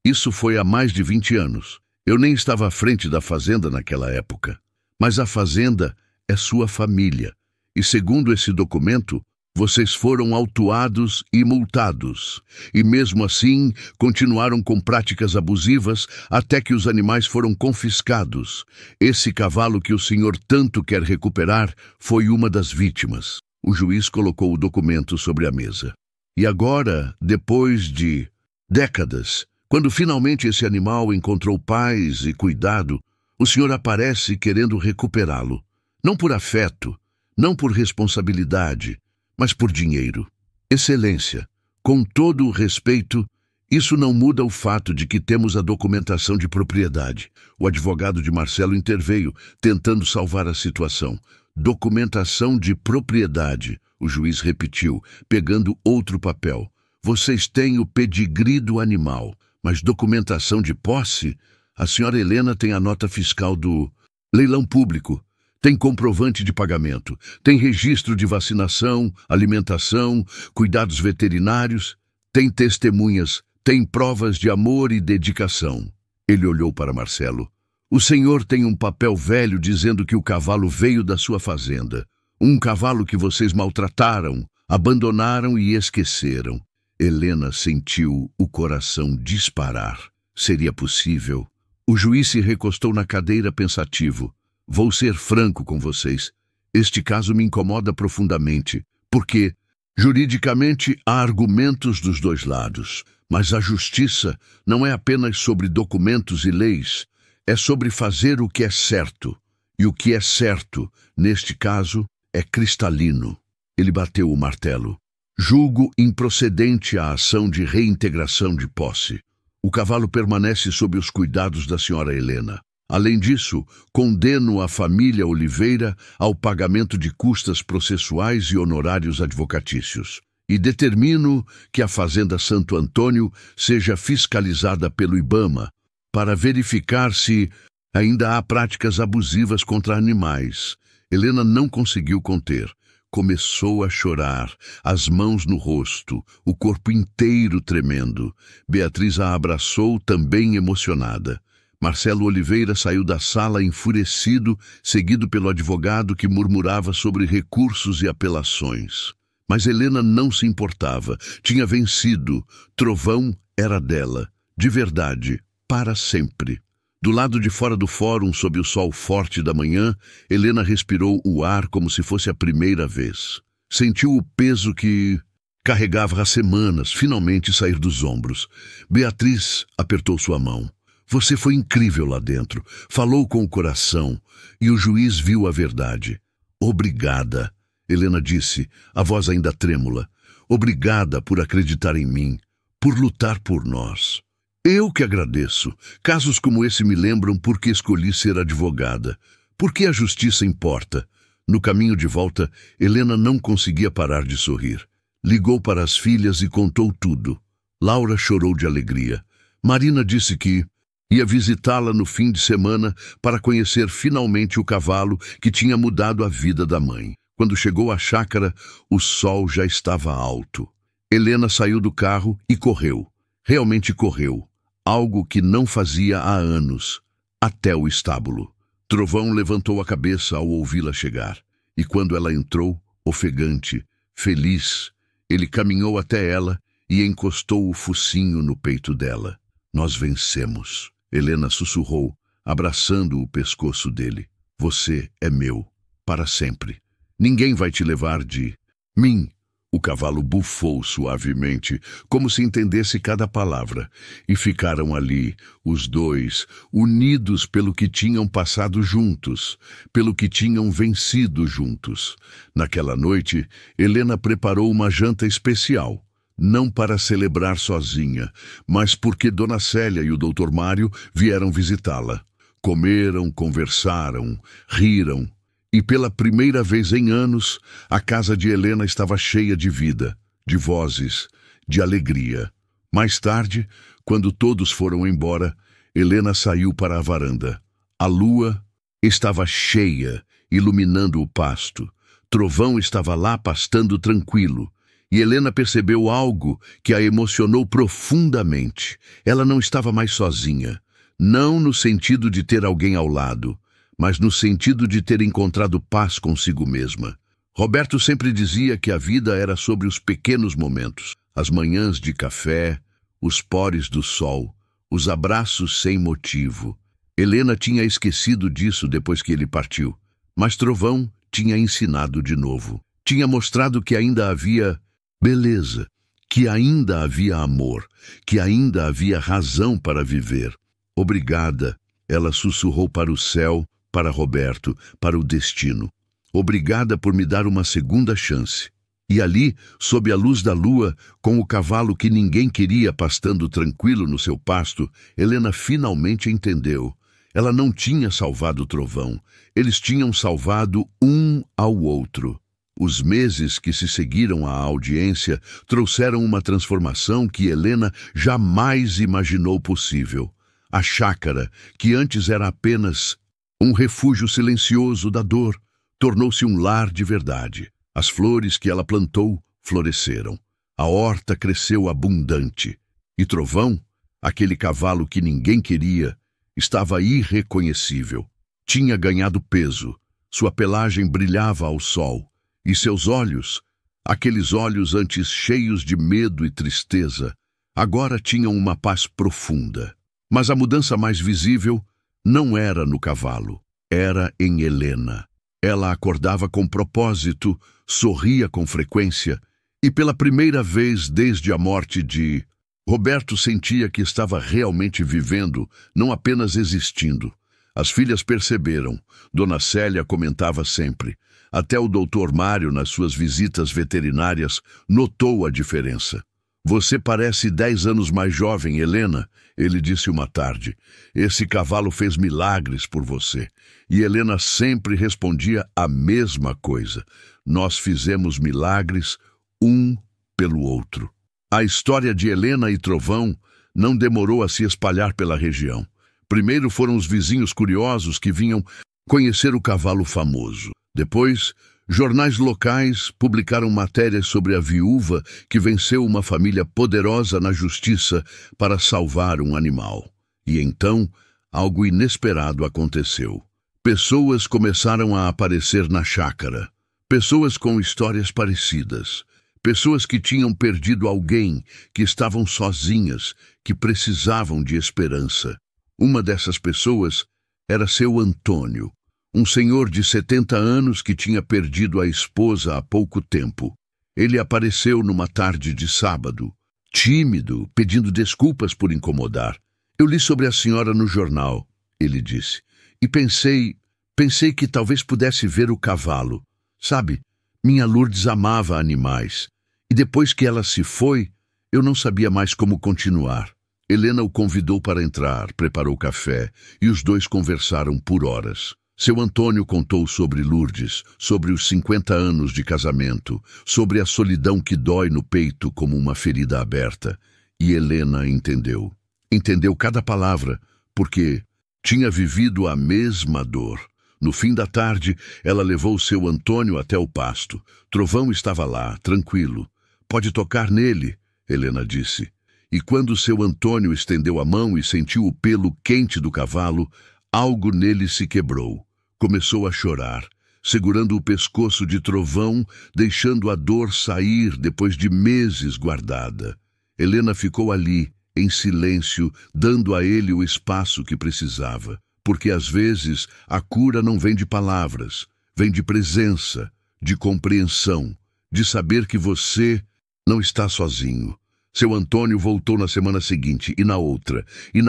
Isso foi há mais de 20 anos. Eu nem estava à frente da fazenda naquela época. Mas a fazenda é sua família. E segundo esse documento, vocês foram autuados e multados. E mesmo assim, continuaram com práticas abusivas até que os animais foram confiscados. Esse cavalo que o senhor tanto quer recuperar foi uma das vítimas. O juiz colocou o documento sobre a mesa. E agora, depois de décadas, quando finalmente esse animal encontrou paz e cuidado, o senhor aparece querendo recuperá-lo. Não por afeto, não por responsabilidade, mas por dinheiro. Excelência, com todo o respeito, isso não muda o fato de que temos a documentação de propriedade. O advogado de Marcelo interveio, tentando salvar a situação. Documentação de propriedade, o juiz repetiu, pegando outro papel. Vocês têm o pedigree do animal, mas documentação de posse? A senhora Helena tem a nota fiscal do leilão público. Tem comprovante de pagamento, tem registro de vacinação, alimentação, cuidados veterinários, tem testemunhas, tem provas de amor e dedicação. Ele olhou para Marcelo. O senhor tem um papel velho dizendo que o cavalo veio da sua fazenda. Um cavalo que vocês maltrataram, abandonaram e esqueceram. Helena sentiu o coração disparar. Seria possível? O juiz se recostou na cadeira pensativo. Vou ser franco com vocês. Este caso me incomoda profundamente, porque, juridicamente, há argumentos dos dois lados, mas a justiça não é apenas sobre documentos e leis, é sobre fazer o que é certo. E o que é certo, neste caso, é cristalino. Ele bateu o martelo. Julgo improcedente a ação de reintegração de posse. O cavalo permanece sob os cuidados da senhora Helena. Além disso, condeno a família Oliveira ao pagamento de custas processuais e honorários advocatícios. E determino que a Fazenda Santo Antônio seja fiscalizada pelo IBAMA para verificar se ainda há práticas abusivas contra animais. Helena não conseguiu conter. Começou a chorar, as mãos no rosto, o corpo inteiro tremendo. Beatriz a abraçou, também emocionada. Marcelo Oliveira saiu da sala enfurecido, seguido pelo advogado que murmurava sobre recursos e apelações. Mas Helena não se importava. Tinha vencido. Trovão era dela. De verdade, para sempre. Do lado de fora do fórum, sob o sol forte da manhã, Helena respirou o ar como se fosse a primeira vez. Sentiu o peso que carregava há semanas finalmente sair dos ombros. Beatriz apertou sua mão. Você foi incrível lá dentro, falou com o coração, e o juiz viu a verdade. Obrigada, Helena disse, a voz ainda trêmula. Obrigada por acreditar em mim, por lutar por nós. Eu que agradeço. Casos como esse me lembram porque escolhi ser advogada, Por que a justiça importa? No caminho de volta, Helena não conseguia parar de sorrir. Ligou para as filhas e contou tudo. Laura chorou de alegria. Marina disse que ia visitá-la no fim de semana para conhecer finalmente o cavalo que tinha mudado a vida da mãe. Quando chegou à chácara, o sol já estava alto. Helena saiu do carro e correu. Realmente correu. Algo que não fazia há anos. Até o estábulo. Trovão levantou a cabeça ao ouvi-la chegar. E quando ela entrou, ofegante, feliz, ele caminhou até ela e encostou o focinho no peito dela. Nós vencemos. Helena sussurrou, abraçando o pescoço dele. Você é meu, para sempre. Ninguém vai te levar de mim. O cavalo bufou suavemente, como se entendesse cada palavra, e ficaram ali, os dois, unidos pelo que tinham passado juntos, pelo que tinham vencido juntos. Naquela noite, Helena preparou uma janta especial, não para celebrar sozinha, mas porque Dona Célia e o Dr. Mário vieram visitá-la. Comeram, conversaram, riram. E pela primeira vez em anos, a casa de Helena estava cheia de vida, de vozes, de alegria. Mais tarde, quando todos foram embora, Helena saiu para a varanda. A lua estava cheia, iluminando o pasto. Trovão estava lá pastando tranquilo. E Helena percebeu algo que a emocionou profundamente. Ela não estava mais sozinha. Não no sentido de ter alguém ao lado, mas no sentido de ter encontrado paz consigo mesma. Roberto sempre dizia que a vida era sobre os pequenos momentos, as manhãs de café, os pores do sol, os abraços sem motivo. Helena tinha esquecido disso depois que ele partiu, mas Trovão tinha ensinado de novo. Tinha mostrado que ainda havia beleza, que ainda havia amor, que ainda havia razão para viver. Obrigada, ela sussurrou para o céu, para Roberto, para o destino. Obrigada por me dar uma segunda chance. E ali, sob a luz da lua, com o cavalo que ninguém queria pastando tranquilo no seu pasto, Helena finalmente entendeu. Ela não tinha salvado o Trovão. Eles tinham salvado um ao outro. Os meses que se seguiram à audiência trouxeram uma transformação que Helena jamais imaginou possível. A chácara, que antes era apenas um refúgio silencioso da dor, tornou-se um lar de verdade. As flores que ela plantou floresceram. A horta cresceu abundante. E Trovão, aquele cavalo que ninguém queria, estava irreconhecível. Tinha ganhado peso. Sua pelagem brilhava ao sol. E seus olhos, aqueles olhos antes cheios de medo e tristeza, agora tinham uma paz profunda. Mas a mudança mais visível não era no cavalo, era em Helena. Ela acordava com propósito, sorria com frequência, e pela primeira vez desde a morte de Roberto sentia que estava realmente vivendo, não apenas existindo. As filhas perceberam, Dona Célia comentava sempre. Até o Dr. Mário, nas suas visitas veterinárias, notou a diferença. Você parece 10 anos mais jovem, Helena, ele disse uma tarde. Esse cavalo fez milagres por você. E Helena sempre respondia a mesma coisa. Nós fizemos milagres um pelo outro. A história de Helena e Trovão não demorou a se espalhar pela região. Primeiro foram os vizinhos curiosos que vinham conhecer o cavalo famoso. Depois, jornais locais publicaram matérias sobre a viúva que venceu uma família poderosa na justiça para salvar um animal. E então, algo inesperado aconteceu. Pessoas começaram a aparecer na chácara. Pessoas com histórias parecidas. Pessoas que tinham perdido alguém, que estavam sozinhas, que precisavam de esperança. Uma dessas pessoas era seu Antônio, um senhor de 70 anos que tinha perdido a esposa há pouco tempo. Ele apareceu numa tarde de sábado, tímido, pedindo desculpas por incomodar. Eu li sobre a senhora no jornal, ele disse, e pensei que talvez pudesse ver o cavalo. Sabe, minha Lourdes amava animais, e depois que ela se foi, eu não sabia mais como continuar. Helena o convidou para entrar, preparou café, e os dois conversaram por horas. Seu Antônio contou sobre Lourdes, sobre os 50 anos de casamento, sobre a solidão que dói no peito como uma ferida aberta. E Helena entendeu. Entendeu cada palavra, porque tinha vivido a mesma dor. No fim da tarde, ela levou seu Antônio até o pasto. Trovão estava lá, tranquilo. Pode tocar nele, Helena disse. E quando seu Antônio estendeu a mão e sentiu o pelo quente do cavalo, algo nele se quebrou. Começou a chorar, segurando o pescoço de Trovão, deixando a dor sair depois de meses guardada. Helena ficou ali, em silêncio, dando a ele o espaço que precisava. Porque às vezes a cura não vem de palavras, vem de presença, de compreensão, de saber que você não está sozinho. Seu Antônio voltou na semana seguinte, e na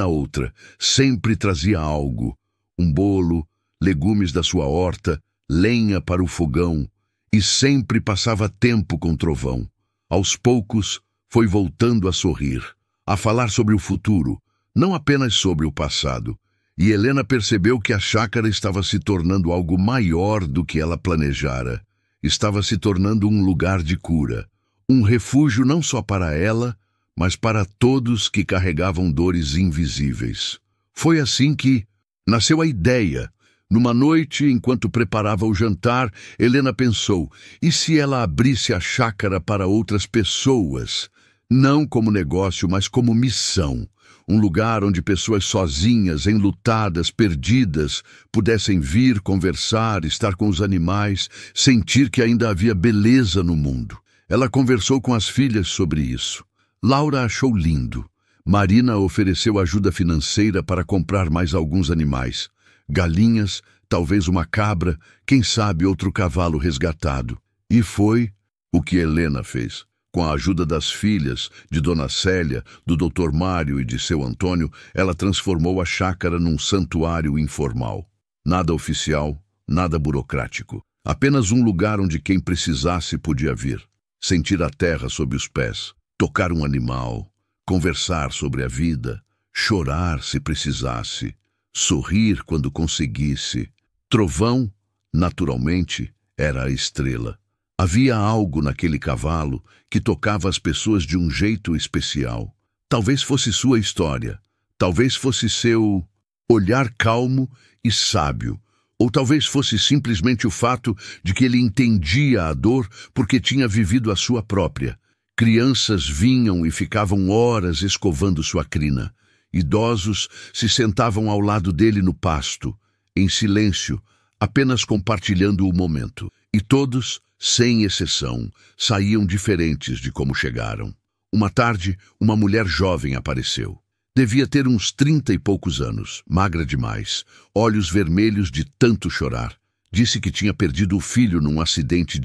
outra, sempre trazia algo. Um bolo, legumes da sua horta, lenha para o fogão, e sempre passava tempo com Trovão. Aos poucos, foi voltando a sorrir, a falar sobre o futuro, não apenas sobre o passado. E Helena percebeu que a chácara estava se tornando algo maior do que ela planejara. Estava se tornando um lugar de cura, um refúgio não só para ela, mas para todos que carregavam dores invisíveis. Foi assim que nasceu a ideia. Numa noite, enquanto preparava o jantar, Helena pensou, e se ela abrisse a chácara para outras pessoas? Não como negócio, mas como missão. Um lugar onde pessoas sozinhas, enlutadas, perdidas, pudessem vir, conversar, estar com os animais, sentir que ainda havia beleza no mundo. Ela conversou com as filhas sobre isso. Laura achou lindo. Marina ofereceu ajuda financeira para comprar mais alguns animais. Galinhas, talvez uma cabra, quem sabe outro cavalo resgatado. E foi o que Helena fez. Com a ajuda das filhas, de Dona Célia, do Dr. Mário e de seu Antônio, ela transformou a chácara num santuário informal. Nada oficial, nada burocrático. Apenas um lugar onde quem precisasse podia vir. Sentir a terra sob os pés, tocar um animal, conversar sobre a vida, chorar se precisasse, sorrir quando conseguisse. Trovão, naturalmente, era a estrela. Havia algo naquele cavalo que tocava as pessoas de um jeito especial. Talvez fosse sua história, talvez fosse seu olhar calmo e sábio, ou talvez fosse simplesmente o fato de que ele entendia a dor porque tinha vivido a sua própria. Crianças vinham e ficavam horas escovando sua crina. Idosos se sentavam ao lado dele no pasto, em silêncio, apenas compartilhando o momento. E todos, sem exceção, saíam diferentes de como chegaram. Uma tarde, uma mulher jovem apareceu. Devia ter uns 30 e poucos anos, magra demais, olhos vermelhos de tanto chorar. Disse que tinha perdido o filho num acidente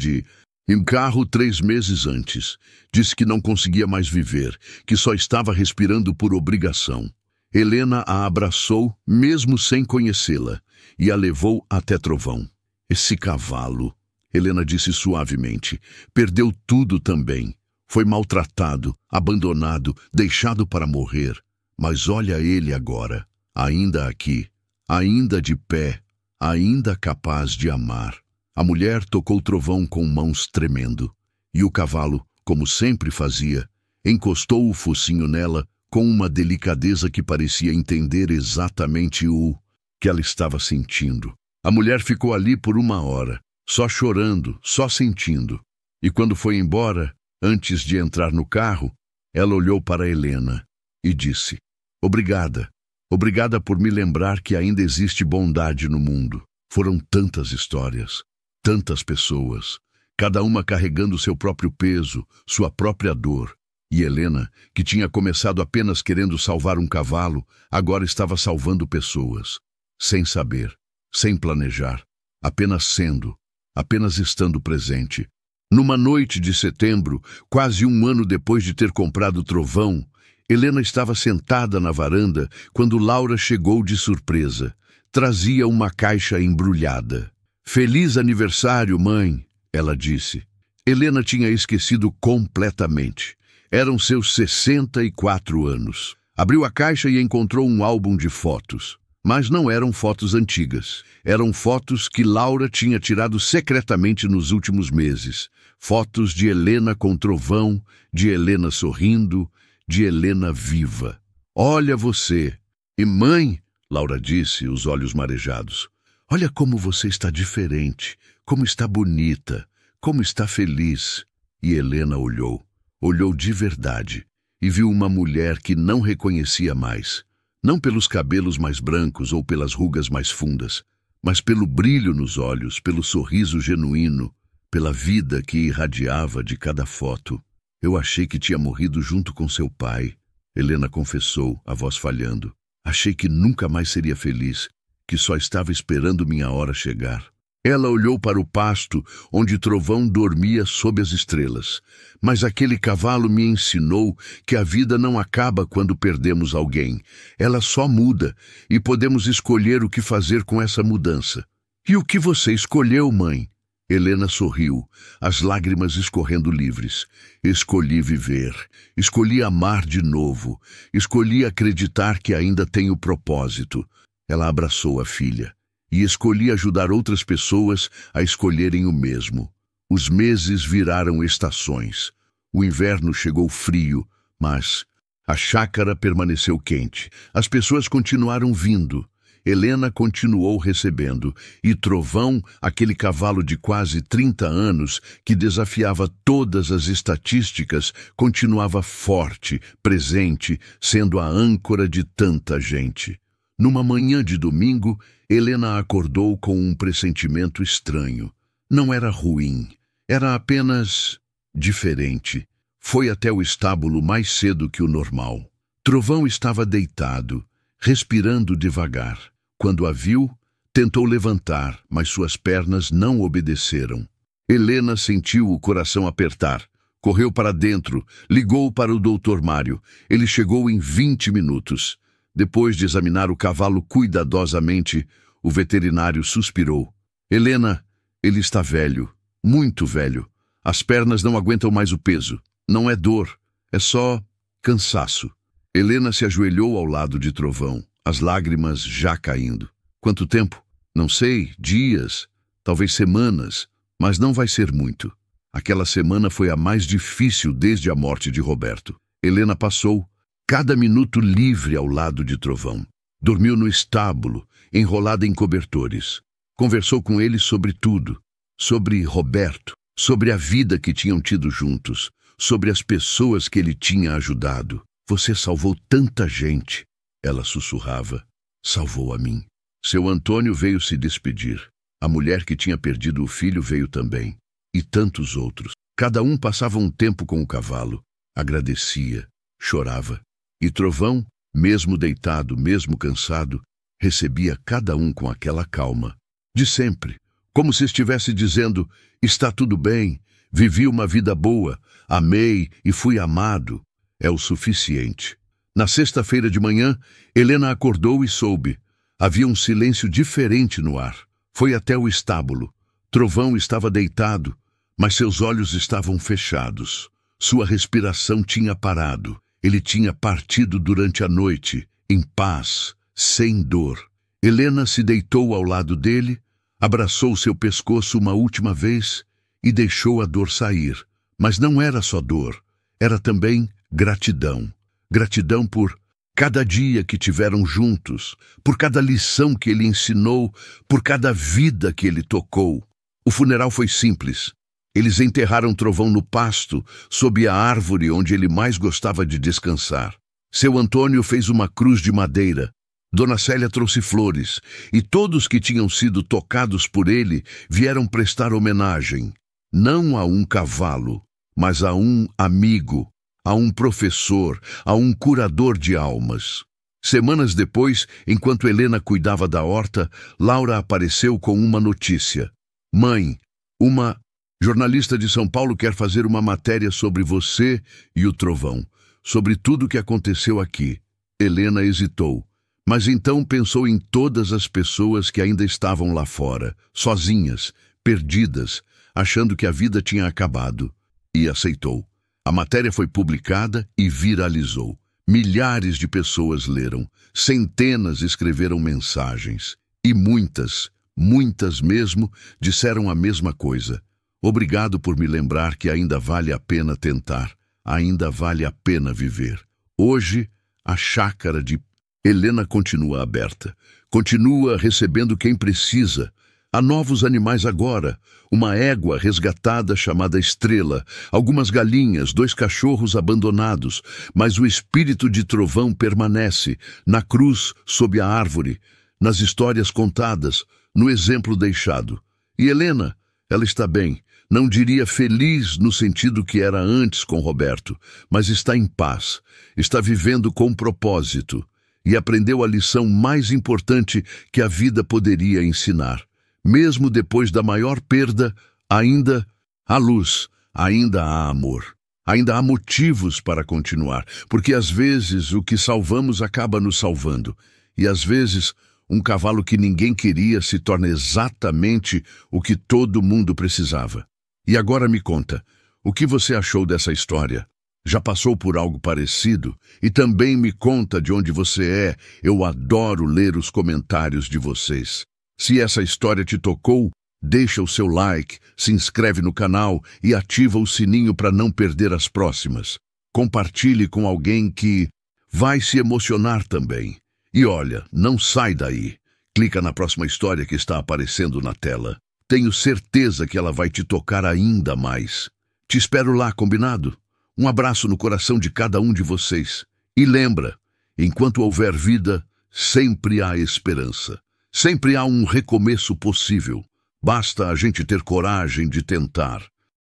em carro 3 meses antes. Disse que não conseguia mais viver, que só estava respirando por obrigação. Helena a abraçou, mesmo sem conhecê-la, e a levou até Trovão. Esse cavalo, Helena disse suavemente, perdeu tudo também. Foi maltratado, abandonado, deixado para morrer. Mas olha ele agora, ainda aqui, ainda de pé, ainda capaz de amar. A mulher tocou Trovão com mãos tremendo, e o cavalo, como sempre fazia, encostou o focinho nela com uma delicadeza que parecia entender exatamente o que ela estava sentindo. A mulher ficou ali por 1 hora, só chorando, só sentindo. E quando foi embora, antes de entrar no carro, ela olhou para Helena e disse: "Obrigada. Obrigada por me lembrar que ainda existe bondade no mundo. Foram tantas histórias, tantas pessoas, cada uma carregando seu próprio peso, sua própria dor. E Helena, que tinha começado apenas querendo salvar um cavalo, agora estava salvando pessoas. Sem saber, sem planejar, apenas sendo, apenas estando presente. Numa noite de setembro, quase 1 ano depois de ter comprado Trovão, Helena estava sentada na varanda quando Laura chegou de surpresa. Trazia uma caixa embrulhada. "Feliz aniversário, mãe", ela disse. Helena tinha esquecido completamente. Eram seus 64 anos. Abriu a caixa e encontrou um álbum de fotos. Mas não eram fotos antigas. Eram fotos que Laura tinha tirado secretamente nos últimos meses. Fotos de Helena com trovão, de Helena sorrindo, de Helena viva. Olha você. E mãe, Laura disse, os olhos marejados. Olha como você está diferente, como está bonita, como está feliz. E Helena olhou. Olhou de verdade e viu uma mulher que não reconhecia mais. Não pelos cabelos mais brancos ou pelas rugas mais fundas, mas pelo brilho nos olhos, pelo sorriso genuíno, pela vida que irradiava de cada foto. Eu achei que tinha morrido junto com seu pai, Helena confessou, a voz falhando. Achei que nunca mais seria feliz, que só estava esperando minha hora chegar. Ela olhou para o pasto, onde Trovão dormia sob as estrelas. Mas aquele cavalo me ensinou que a vida não acaba quando perdemos alguém. Ela só muda, e podemos escolher o que fazer com essa mudança. E o que você escolheu, mãe? Helena sorriu, as lágrimas escorrendo livres. Escolhi viver, escolhi amar de novo, escolhi acreditar que ainda tenho propósito. Ela abraçou a filha. E escolhi ajudar outras pessoas a escolherem o mesmo. Os meses viraram estações. O inverno chegou frio, mas a chácara permaneceu quente. As pessoas continuaram vindo. Helena continuou recebendo. E Trovão, aquele cavalo de quase 30 anos que desafiava todas as estatísticas, continuava forte, presente, sendo a âncora de tanta gente. Numa manhã de domingo, Helena acordou com um pressentimento estranho. Não era ruim, era apenas diferente. Foi até o estábulo mais cedo que o normal. Trovão estava deitado, respirando devagar. Quando a viu, tentou levantar, mas suas pernas não obedeceram. Helena sentiu o coração apertar. Correu para dentro, ligou para o Dr. Mário. Ele chegou em 20 minutos. Depois de examinar o cavalo cuidadosamente, o veterinário suspirou. Helena, ele está velho, muito velho. As pernas não aguentam mais o peso. Não é dor, é só cansaço. Helena se ajoelhou ao lado de Trovão, as lágrimas já caindo. Quanto tempo? Não sei, dias, talvez semanas, mas não vai ser muito. Aquela semana foi a mais difícil desde a morte de Roberto. Helena passou cada minuto livre ao lado de Trovão. Dormiu no estábulo, enrolada em cobertores. Conversou com ele sobre tudo. Sobre Roberto, sobre a vida que tinham tido juntos, sobre as pessoas que ele tinha ajudado. Você salvou tanta gente, ela sussurrava. Salvou a mim. Seu Antônio veio se despedir. A mulher que tinha perdido o filho veio também. E tantos outros. Cada um passava um tempo com o cavalo. Agradecia, chorava. E Trovão, mesmo deitado, mesmo cansado, recebia cada um com aquela calma. De sempre, como se estivesse dizendo, está tudo bem, vivi uma vida boa, amei e fui amado. É o suficiente. Na sexta-feira de manhã, Helena acordou e soube. Havia um silêncio diferente no ar. Foi até o estábulo. Trovão estava deitado, mas seus olhos estavam fechados. Sua respiração tinha parado. Ele tinha partido durante a noite, em paz, sem dor. Helena se deitou ao lado dele, abraçou seu pescoço uma última vez e deixou a dor sair. Mas não era só dor, era também gratidão. Gratidão por cada dia que tiveram juntos, por cada lição que ele ensinou, por cada vida que ele tocou. O funeral foi simples. Eles enterraram Trovão no pasto, sob a árvore onde ele mais gostava de descansar. Seu Antônio fez uma cruz de madeira. Dona Célia trouxe flores, e todos que tinham sido tocados por ele vieram prestar homenagem, não a um cavalo, mas a um amigo, a um professor, a um curador de almas. Semanas depois, enquanto Helena cuidava da horta, Laura apareceu com uma notícia. Mãe, uma jornalista de São Paulo quer fazer uma matéria sobre você e o Trovão, sobre tudo o que aconteceu aqui. Helena hesitou, mas então pensou em todas as pessoas que ainda estavam lá fora, sozinhas, perdidas, achando que a vida tinha acabado, e aceitou. A matéria foi publicada e viralizou. Milhares de pessoas leram, centenas escreveram mensagens. E muitas, muitas mesmo, disseram a mesma coisa. Obrigado por me lembrar que ainda vale a pena tentar, ainda vale a pena viver. Hoje, a chácara de Helena continua aberta, continua recebendo quem precisa. Há novos animais agora, uma égua resgatada chamada Estrela, algumas galinhas, 2 cachorros abandonados, mas o espírito de trovão permanece, na cruz, sob a árvore, nas histórias contadas, no exemplo deixado. E Helena, ela está bem, não diria feliz no sentido que era antes com Roberto, mas está em paz, está vivendo com propósito e aprendeu a lição mais importante que a vida poderia ensinar. Mesmo depois da maior perda, ainda há luz, ainda há amor. Ainda há motivos para continuar, porque às vezes o que salvamos acaba nos salvando. E às vezes, um cavalo que ninguém queria se torna exatamente o que todo mundo precisava. E agora me conta, o que você achou dessa história? Já passou por algo parecido? E também me conta de onde você é. Eu adoro ler os comentários de vocês. Se essa história te tocou, deixa o seu like, se inscreve no canal e ativa o sininho para não perder as próximas. Compartilhe com alguém que vai se emocionar também. E olha, não sai daí. Clica na próxima história que está aparecendo na tela. Tenho certeza que ela vai te tocar ainda mais. Te espero lá, combinado? Um abraço no coração de cada um de vocês. E lembra, enquanto houver vida, sempre há esperança. Sempre há um recomeço possível. Basta a gente ter coragem de tentar.